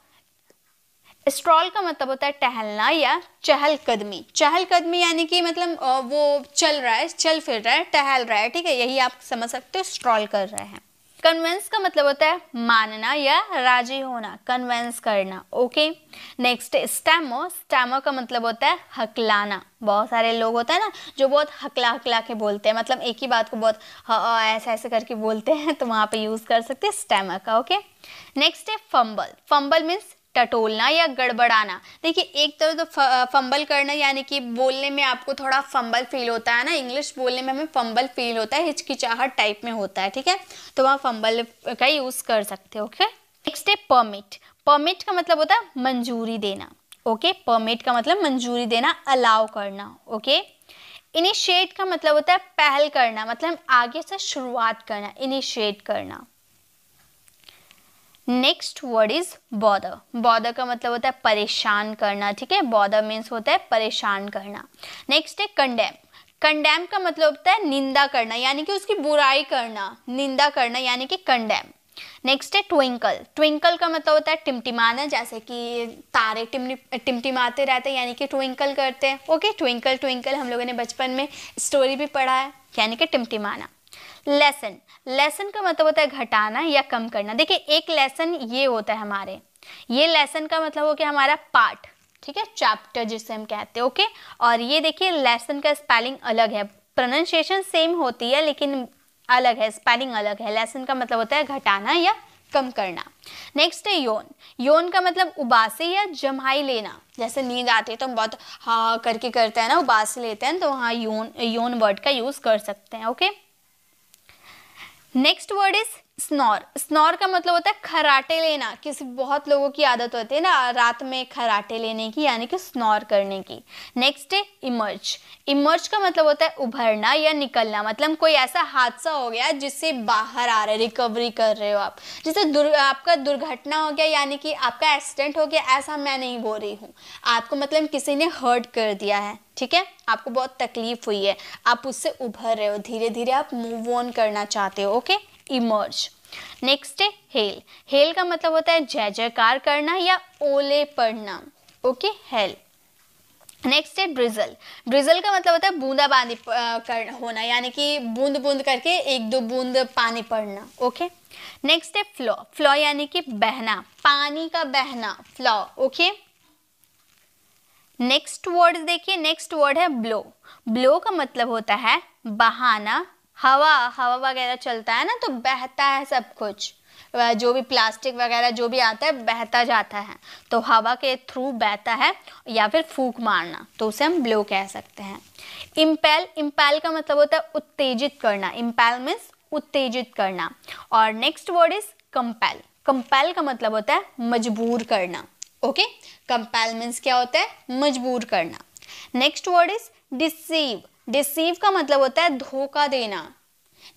स्ट्रॉल का मतलब होता है टहलना या चहलकदमी, चहलकदमी यानी कि मतलब वो चल रहा है, चल फिर रहा है, टहल रहा है, ठीक है, यही आप समझ सकते हो, स्ट्रॉल कर रहे हैं। कन्वेंस का मतलब होता है मानना या राजी होना, कन्वेंस करना। ओके, नेक्स्ट स्टैमो, स्टैमो का मतलब होता है हकलाना, बहुत सारे लोग होते हैं ना जो बहुत हकला हकला के बोलते हैं, मतलब एक ही बात को बहुत ऐसे ऐसे करके बोलते हैं, तो वहां पे यूज कर सकते हैं स्टैमर का। ओके, नेक्स्ट है फंबल, फंबल मीन्स टटोलना या गड़बड़ाना। देखिए, एक तरह तो फंबल करना यानी कि बोलने में आपको थोड़ा फंबल फील होता है ना, इंग्लिश बोलने में हमें फंबल फील होता है, हिचकिचाहट टाइप में होता है, ठीक है, तो वहाँ फंबल का यूज कर सकते हो। ओके, नेक्स्ट है परमिट, परमिट का मतलब होता है मंजूरी देना। ओके, परमिट का मतलब मंजूरी देना, अलाउ करना। ओके, इनिशिएट का मतलब होता है पहल करना, मतलब आगे से शुरुआत करना, इनिशिएट करना। Next word is bother, bother का मतलब होता है परेशान करना, ठीक है, बॉदर मीन्स होता है परेशान करना। नेक्स्ट है कंडेम, कंडेम का मतलब होता है निंदा करना, यानी कि उसकी बुराई करना, निंदा करना, यानी कि कंडेम। नेक्स्ट है ट्विंकल, ट्विंकल का मतलब होता है टिमटिमाना, जैसे कि तारे टिमटिमाते रहते हैं, यानी कि ट्विंकल करते हैं। ओके, ट्विंकल ट्विंकल हम लोगों ने बचपन में स्टोरी भी पढ़ा है, यानी कि टिमटिमाना। लेसन, लेसन का मतलब होता है घटाना या कम करना। देखिए, एक लेसन ये होता है हमारे, ये लेसन का मतलब हो गया हमारा पार्ट, ठीक है, चैप्टर जिसे हम कहते हैं। ओके, और ये देखिए लेसन का स्पेलिंग अलग है, प्रोनाउंसिएशन सेम होती है लेकिन अलग है, स्पेलिंग अलग है। लेसन का मतलब होता है घटाना या कम करना। नेक्स्ट है योन, योन का मतलब उबासी या जम्हाई लेना, जैसे नींद आती है तो हम बहुत हाँ करके करते हैं ना, उबासी लेते हैं, तो वहाँ योन वर्ड का यूज कर सकते हैं। Okay, next word is snore, snore का मतलब होता है खराटे लेना। किसी बहुत लोगों की आदत होती है ना रात में खराटे लेने की, यानी कि स्नोर करने की। नेक्स्ट है इमर्ज, इमर्ज का मतलब होता है उभरना या निकलना, मतलब कोई ऐसा हादसा हो गया जिससे बाहर आ रहे, रिकवरी कर रहे हो आप। जैसे आपका दुर्घटना हो गया, यानी कि आपका एक्सीडेंट हो गया, ऐसा मैं नहीं बोल रही हूँ। आपको मतलब किसी ने हर्ट कर दिया है, ठीक है, आपको बहुत तकलीफ हुई है, आप उससे उभर रहे हो, धीरे धीरे आप मूव ऑन करना चाहते हो, ओके, इमर्ज। नेक्स्ट है हेल, हेल का मतलब होता है जय जयकार करना या ओले पड़ना, ओके, हेल। नेक्स्ट है ड्रिजल, ड्रिजल का मतलब होता है बूंदाबांदी होना, यानी कि बूंद बूंद करके एक दो बूंद पानी पड़ना, ओके। नेक्स्ट है फ्लो, फ्लो यानी कि बहना, पानी का बहना, फ्लो, ओके। नेक्स्ट वर्ड देखिए, नेक्स्ट वर्ड है ब्लो, ब्लो का मतलब होता है बहाना, हवा, हवा वगैरह चलता है ना तो बहता है सब कुछ, जो भी प्लास्टिक वगैरह जो भी आता है बहता जाता है, तो हवा के थ्रू बहता है, या फिर फूंक मारना, तो उसे हम ब्लो कह सकते हैं। इम्पेल, इम्पेल का मतलब होता है उत्तेजित करना, इम्पेल मीन्स उत्तेजित करना। और next word is compel, compel का मतलब होता है मजबूर करना, ओके, कंपेल मीन्स क्या होता है, मजबूर करना। Next word is deceive, deceive का मतलब होता है धोखा देना,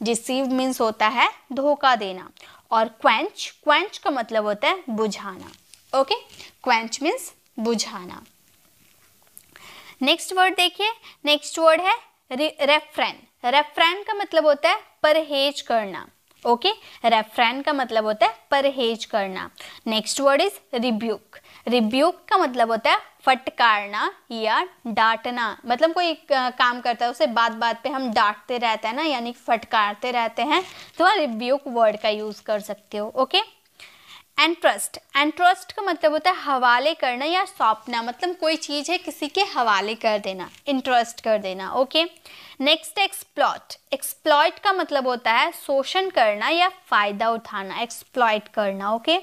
डिसीव मीन्स होता है धोखा देना। और क्वेंच, क्वेंच का मतलब होता है बुझाना, ओके, क्वेंच मीन्स बुझाना। नेक्स्ट वर्ड देखिए, नेक्स्ट वर्ड है रेफ्रेन, रेफ्रेन का मतलब होता है परहेज करना, ओके, रेफ्रेन का मतलब होता है परहेज करना। Next word is rebuke, rebuke का मतलब होता है फटकारना या डांटना, मतलब कोई काम करता है उसे बात बात पे हम डांटते रहते हैं ना, यानी फटकारते रहते हैं, तो आप रिब्यूक वर्ड का यूज कर सकते हो, ओके। एंट्रस्ट, एंट्रस्ट का मतलब होता है हवाले करना या सौंपना, मतलब कोई चीज है किसी के हवाले कर देना, इंट्रस्ट कर देना, ओके। नेक्स्ट एक्सप्लॉइट, एक्सप्लॉइट का मतलब होता है शोषण करना या फायदा उठाना, एक्सप्लॉइट करना, ओके।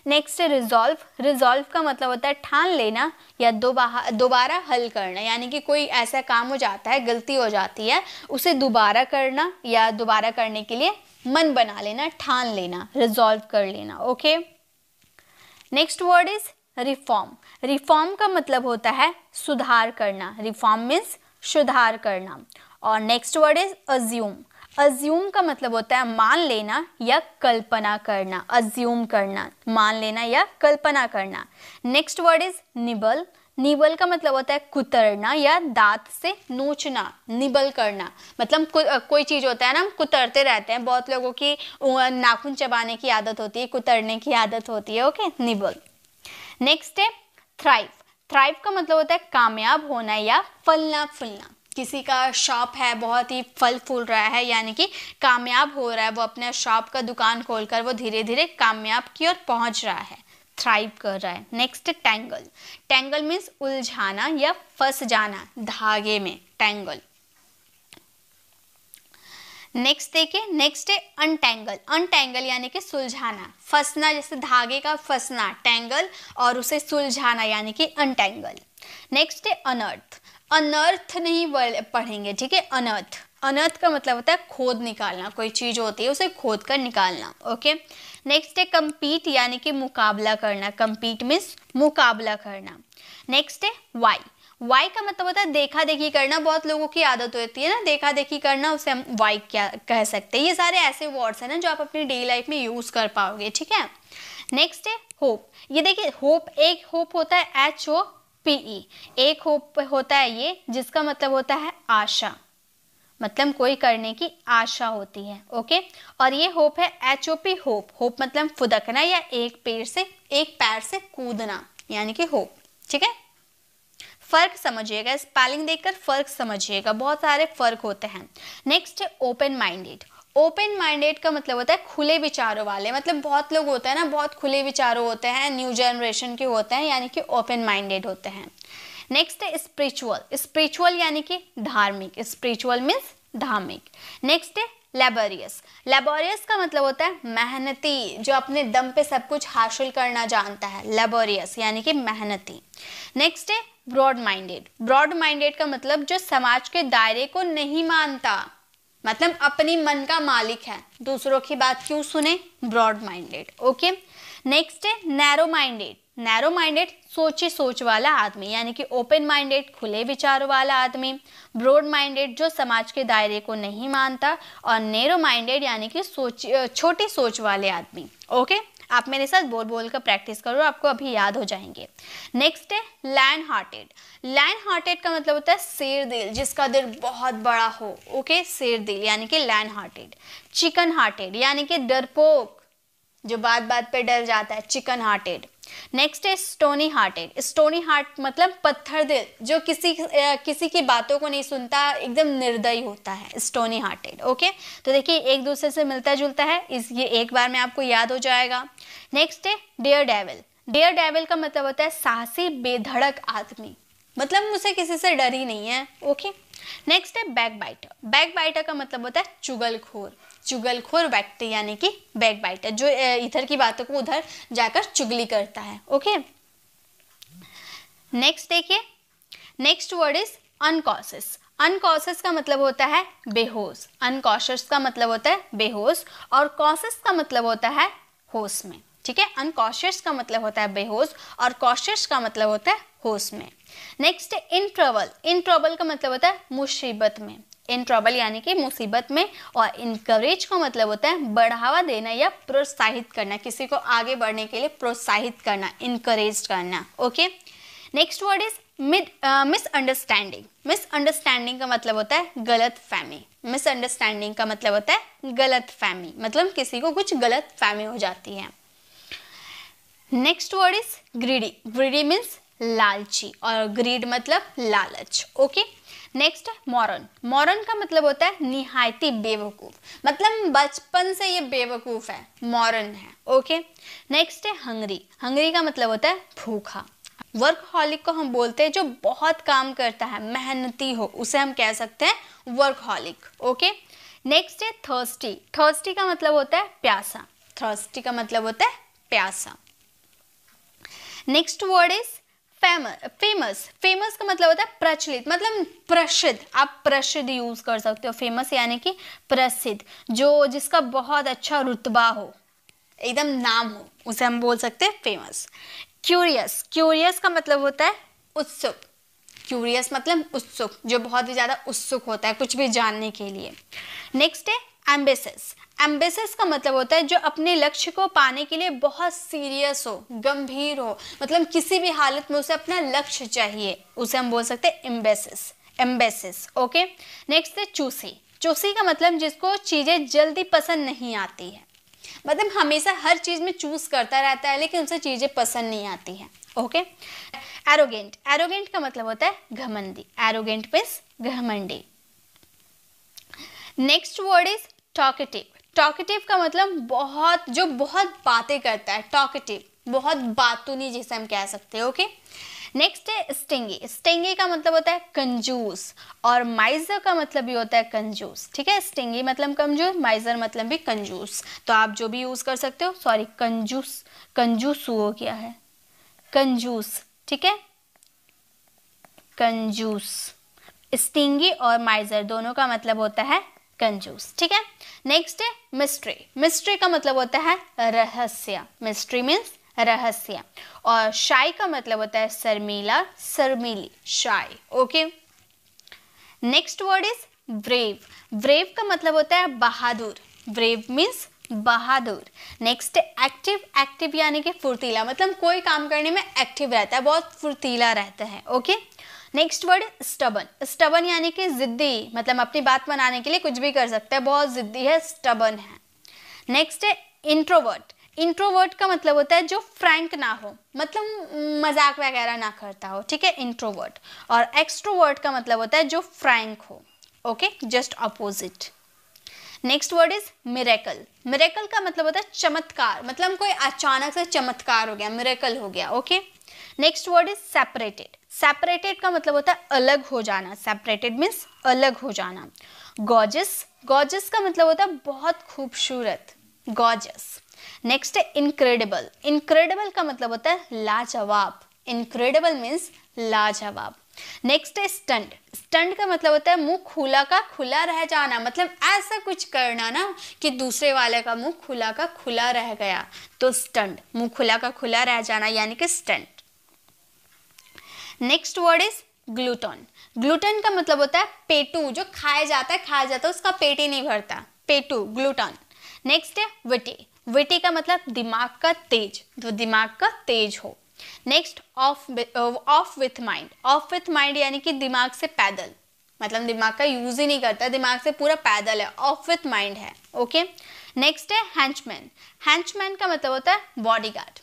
नेक्स्ट है रिजॉल्व, रिजॉल्व का मतलब होता है ठान लेना या दोबारा हल करना, यानी कि कोई ऐसा काम हो जाता है, गलती हो जाती है, उसे दोबारा करना या दोबारा करने के लिए मन बना लेना, ठान लेना, रिजॉल्व कर लेना, okay. Next word is reform, reform का मतलब होता है सुधार करना, रिफॉर्म मीन्स सुधार करना। और next word is assume, assume का मतलब होता है मान लेना या कल्पना करना, अज्यूम करना, मान लेना या कल्पना करना। Next word is nibble, nibble का मतलब होता है कुतरना या दांत से नोचना, निबल करना, मतलब कोई चीज होता है ना हम कुतरते रहते हैं, बहुत लोगों की नाखून चबाने की आदत होती है, कुतरने की आदत होती है, ओके, निबल। नेक्स्ट है थ्राइव, थ्राइव का मतलब होता है कामयाब होना या फलना फूलना, किसी का शॉप है बहुत ही फल फूल रहा है, यानी कि कामयाब हो रहा है, वो अपने शॉप का दुकान खोलकर वो धीरे धीरे कामयाब की ओर पहुंच रहा है, थ्राइव कर रहा है। नेक्स्ट टैंगल, टैंगल मीन्स उलझाना या फंस जाना धागे में, टैंगल। नेक्स्ट देखिए, नेक्स्ट है अनटैंगल, अनटैंगल यानी कि सुलझाना, फंसना, जैसे धागे का फंसना टैंगल, और उसे सुलझाना यानी कि अनटैंगल। नेक्स्ट है अनर्थ, अनर्थ नहीं पढ़ेंगे, ठीक है, अनर्थ, अनर्थ का मतलब होता है खोद निकालना, कोई चीज होती है उसे खोद कर निकालना, ओके। नेक्स्ट है कम्पीट यानी कि मुकाबला करना, कम्पीट मीन्स मुकाबला करना। नेक्स्ट है वाई, वाई का मतलब होता है देखा देखी करना, बहुत लोगों की आदत होती है ना देखा देखी करना, उसे हम वाई क्या कह सकते हैं। ये सारे ऐसे वर्ड्स हैं ना जो आप अपनी डेली लाइफ में यूज कर पाओगे, ठीक है। नेक्स्ट है होप, ये देखिए होप, एक होप होता है HOPE, एक होप होता है ये जिसका मतलब होता है आशा, मतलब कोई करने की आशा होती है, ओके। और ये होप है HOP, होप, होप मतलब फुदकना या एक पैर से कूदना, यानी कि होप, ठीक है। फर्क समझिएगा, स्पेलिंग देखकर फर्क समझिएगा, बहुत सारे फर्क होते हैं। नेक्स्ट है ओपन माइंडेड, ओपन माइंडेड का मतलब होता है खुले विचारों वाले, मतलब बहुत लोग होते हैं ना बहुत खुले विचारों होते हैं, न्यू जनरेशन के होते हैं, यानी कि ओपन माइंडेड होते हैं। नेक्स्ट है स्पिरिचुअल, स्पिरिचुअल यानी कि धार्मिक, स्पिरिचुअल मीन्स धार्मिक। नेक्स्ट है लेबोरियस, लेबोरियस का मतलब होता है मेहनती, जो अपने दम पे सब कुछ हासिल करना जानता है, लेबोरियस यानी कि मेहनती। नेक्स्ट है ब्रॉड माइंडेड, ब्रॉड माइंडेड का मतलब जो समाज के दायरे को नहीं मानता, मतलब अपनी मन का मालिक है, दूसरों की बात क्यों सुने, ब्रॉड माइंडेड। ओके, नेक्स्ट है नैरो माइंडेड। नैरो माइंडेड सोची सोच वाला आदमी, यानी कि ओपन माइंडेड खुले विचारों वाला आदमी। ब्रॉड माइंडेड जो समाज के दायरे को नहीं मानता, और नैरो माइंडेड यानी कि छोटी सोच वाले आदमी। ओके, आप मेरे साथ बोल बोल कर प्रैक्टिस करो, आपको अभी याद हो जाएंगे। नेक्स्ट है लैंड हार्टेड। लैंड हार्टेड का मतलब होता है शेर दिल, जिसका दिल बहुत बड़ा हो। ओके, शेर दिल यानी कि लैंड हार्टेड। चिकन हार्टेड यानी कि डरपोक, जो बात बात पे डर जाता है, चिकन हार्टेड। नेक्स्ट है स्टोनी हार्टेड। स्टोनी हार्ट मतलब पत्थर दिल, जो किसी की बातों को नहीं सुनता, एकदम निर्दयी होता है, स्टोनी हार्टेड। ओके, तो देखिए एक दूसरे से मिलता जुलता है, ये एक बार में आपको याद हो जाएगा। नेक्स्ट है डेयर डेविल। डेयर डेविल का मतलब होता है साहसी बेधड़क आदमी, मतलब मुझे किसी से डर ही नहीं है। ओके, नेक्स्ट है बैक बाइटर। बैक बाइटर का मतलब होता है चुगलखोर, चुगलखोर व्यक्ति यानी कि बैक बाइटर, जो इधर की बातों को उधर जाकर चुगली करता है। ओके, नेक्स्ट देखिए, नेक्स्ट वर्ड इज अनकॉशियस। अनकॉशियस का मतलब होता है बेहोश। अनकॉशियस का मतलब होता है बेहोश, और कॉशियस का मतलब होता है होश में। ठीक है, अनकॉशियस का मतलब होता है बेहोश, और कॉशियस का मतलब होता है होश में। Next in trouble. In trouble का मतलब होता है मुसीबत में। इन ट्रबल यानी कि मुसीबत में। और इनकरेज का मतलब होता है बढ़ावा देना या प्रोत्साहित करना, किसी को आगे बढ़ने के लिए प्रोत्साहित करना, इनकरेज करना। Okay, next word is misunderstanding. Misunderstanding का मतलब होता है गलत फहमी। मिसअंडरस्टैंडिंग का मतलब होता है गलत फहमी, मतलब किसी को कुछ गलत फहमी हो जाती है। Next word is greedy. Greedy means लालची, और ग्रीड मतलब लालच। ओके, नेक्स्ट है मॉरन। मॉरन का मतलब होता है निहायती बेवकूफ, मतलब बचपन से ये बेवकूफ है, मॉरन है। ओके, नेक्स्ट है हंगरी। हंगरी का मतलब होता है भूखा। वर्कहॉलिक को हम बोलते हैं जो बहुत काम करता है, मेहनती हो, उसे हम कह सकते हैं वर्कहॉलिक। ओके, नेक्स्ट है थर्स्टी। थर्स्टी का मतलब होता है प्यासा। थर्स्टी का मतलब होता है प्यासा। Next word is famous. Famous का मतलब होता है प्रचलित, मतलब प्रसिद्ध। आप प्रसिद्ध यूज कर सकते हो, फेमस यानी कि प्रसिद्ध, जो जिसका बहुत अच्छा रुतबा हो, एकदम नाम हो, उसे हम बोल सकते हैं फेमस। क्यूरियस। क्यूरियस का मतलब होता है उत्सुक। क्यूरियस मतलब उत्सुक, जो बहुत ही ज्यादा उत्सुक होता है कुछ भी जानने के लिए। नेक्स्ट है एम्बिशियस। एम्बिशियस का मतलब होता है जो अपने लक्ष्य को पाने के लिए बहुत सीरियस हो, गंभीर हो, मतलब किसी भी हालत में उसे अपना लक्ष्य चाहिए, उसे हम बोल सकते हैं एम्बिशियस। एम्बिशियस। ओके, नेक्स्ट है चूसी। चूसी का मतलब जिसको चीजें जल्दी पसंद नहीं आती है, मतलब हमेशा हर चीज में चूज करता रहता है, लेकिन उसे चीजें पसंद नहीं आती हैं। Okay, arrogant. एरोगेंट का मतलब होता है घमंडी। एरोगेंट मींस घमंडी। Next word is talkative. Talkative का मतलब जो बहुत बातें करता है, टॉकेटिव, बहुत बातूनी जिसे हम कह सकते हैं। ओके, नेक्स्ट है स्टिंगी। स्टिंगी का मतलब होता है कंजूस, और माइजर का मतलब भी होता है कंजूस। ठीक है, स्टिंगी मतलब कंजूस, माइजर मतलब भी कंजूस, तो आप जो भी यूज कर सकते हो। सॉरी, कंजूस, कंजूस हो गया है, कंजूस। ठीक है, कंजूस। स्टिंगी और माइजर दोनों का मतलब होता है कंजूस। ठीक है, नेक्स्ट है मिस्ट्री। मिस्ट्री का मतलब होता है रहस्य। मिस्ट्री मीन्स रहस्य। और शाई का मतलब होता है शर्मीला, शर्मीली, shy. Okay, next word is brave. Brave का मतलब होता है बहादुर। ब्रेव मीन्स बहादुर। Next active. एक्टिव यानी कि फुर्तीला, मतलब कोई काम करने में एक्टिव रहता है, बहुत फुर्तीला रहता है। Okay, next word stubborn. Stubborn यानी कि जिद्दी, मतलब अपनी बात मनाने के लिए कुछ भी कर सकता है, बहुत जिद्दी है, स्टबन है। नेक्स्ट है इंट्रोवर्ट। इंट्रोवर्ट का मतलब होता है जो फ्रैंक ना हो, मतलब मजाक वगैरह ना करता हो। ठीक है, इंट्रोवर्ट। और एक्सट्रोवर्ट का मतलब होता है जो फ्रैंक हो। Okay, just opposite. Next word is miracle. Miracle का मतलब होता है चमत्कार, मतलब कोई अचानक से चमत्कार हो गया, मिरेकल हो गया। Okay, next word is separated. Separated का मतलब होता है अलग हो जाना। सेपरेटेड मीन्स अलग हो जाना। गॉर्जियस। गॉर्जियस का मतलब होता है बहुत खूबसूरत, गॉर्जियस। नेक्स्ट है इनक्रेडिबल। इनक्रेडिबल का मतलब होता है लाजवाब। इनक्रेडिबल मीन्स लाजवाब। नेक्स्ट है स्टंट। स्टंट का मतलब होता है मुंह खुला का खुला रह जाना, मतलब ऐसा कुछ करना ना कि दूसरे वाले का मुंह खुला का खुला रह गया, तो स्टंट, मुंह खुला का खुला रह जाना यानी कि stunt. Next word is gluten. Gluten का मतलब होता है पेटू, जो खाया जाता है उसका पेट ही नहीं भरता, पेटू, ग्लूटन। नेक्स्ट है विटी। विटी का मतलब दिमाग का तेज, जो दिमाग का तेज हो। Next of with mind. Of with mind यानी कि दिमाग से पैदल, मतलब दिमाग का यूज ही नहीं करता, दिमाग से पूरा पैदल है, ऑफ विथ माइंड है। ओके। नेक्स्ट है हैंचमैन। हैंचमैन का मतलब होता है बॉडीगार्ड,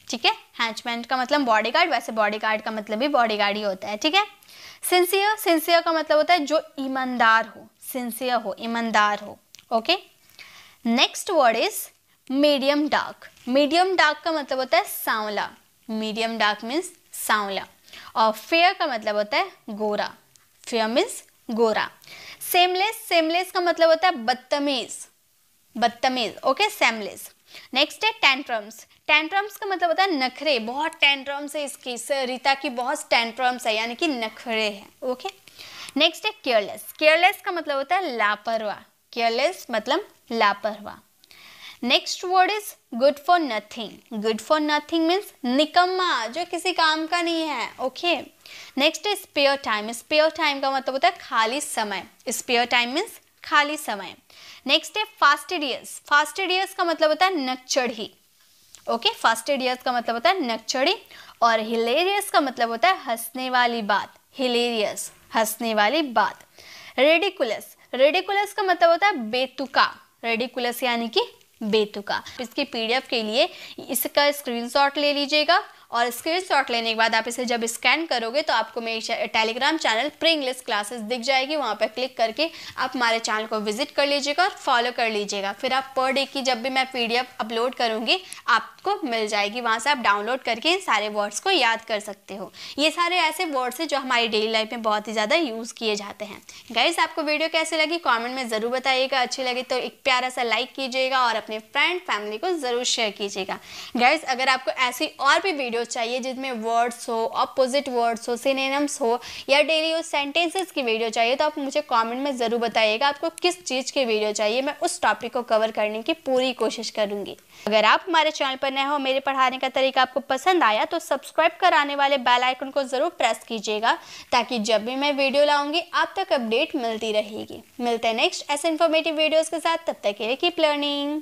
ठीक है। हैंचमैन का मतलब बॉडीगार्ड, वैसे बॉडीगार्ड का मतलब भी बॉडीगार्ड ही होता है, ठीक है। सिंसियर। सिंसियर का मतलब होता है जो ईमानदार हो, सिंसियर हो, ईमानदार हो। Okay. Next word is medium dark. Medium dark का मतलब होता है सांवला, मीडियम डार्क मीन्स सांवला। और फेयर का मतलब होता है गोरा, फेयर मीन्स गोरा। सेमलेस। सेमलेस का मतलब होता है बदतमीज, बदतमीज। Okay, seamless. नेक्स्ट है टेंट्रम्स। टेंट्रम्स का मतलब होता है नखरे, बहुत टेंट्रम्स है इसकी, रीता की बहुत टेंट्रम्स है यानी कि नखरे हैं। ओके। नेक्स्ट है केयरलेस। केयरलेस का मतलब होता है लापरवाह, केयरलेस मतलब लापरवाह। Next word is good for nothing. Good for nothing means निकम्मा, जो किसी काम का नहीं है। ओके। नेक्स्ट है स्पेयर टाइम। स्पेयर टाइम का मतलब होता है खाली समय, स्पेयर टाइम मीन्स खाली समय। नेक्स्ट है फास्टिडियस। फास्टिडियस का मतलब होता है नकचढ़ी। ओके, फास्टिडियस का मतलब होता है नकचढ़ी। और हिलेरियस का मतलब होता है हंसने वाली बात, हिलेरियस, हंसने वाली बात। रेडिकुलस। रेडिकुलस का मतलब होता है बेतुका, रेडिकुलस यानी कि बेतुका। इसकी पीडीएफ के लिए इसका स्क्रीनशॉट ले लीजिएगा, और स्क्रीनशॉट लेने के बाद आप इसे जब स्कैन करोगे तो आपको मेरी Telegram channel pre English classes दिख जाएगी। वहाँ पर क्लिक करके आप हमारे चैनल को विजिट कर लीजिएगा और फॉलो कर लीजिएगा। फिर आप पर डे की जब भी मैं पीडीएफ अपलोड करूँगी आपको मिल जाएगी, वहाँ से आप डाउनलोड करके इन सारे वर्ड्स को याद कर सकते हो। ये सारे ऐसे वर्ड्स हैं जो हमारी डेली लाइफ में बहुत ही ज़्यादा यूज़ किए जाते हैं। गाइस, आपको वीडियो कैसे लगी कॉमेंट में ज़रूर बताइएगा। अच्छी लगी तो एक प्यारा सा लाइक कीजिएगा और अपने फ्रेंड फैमिली को ज़रूर शेयर कीजिएगा। गाइस, अगर आपको ऐसी और भी वीडियो चाहिए जिसमें वर्ड्स हो, अपोजिट वर्ड्स हो, सिनोनिम्स हो, या डेली यूज सेंटेंसेस की वीडियो चाहिए तो आप मुझे कमेंट में ज़रूर बताइएगा आपको किस चीज़ की वीडियो चाहिए। मैं उस टॉपिक को कवर करने की पूरी कोशिश करूँगी। अगर आप हमारे चैनल पर नए हो, मेरे पढ़ाने का तरीका आपको पसंद आया तो सब्सक्राइब कराने वाले बेल आइकन को ज़रूर प्रेस कीजिएगा, ताकि जब भी मैं वीडियो लाऊंगी आप तक अपडेट मिलती रहेगी। मिलते हैं नेक्स्ट ऐसे इन्फॉर्मेटिव वीडियोज़ के साथ, तब तक के लिए कीप लर्निंग।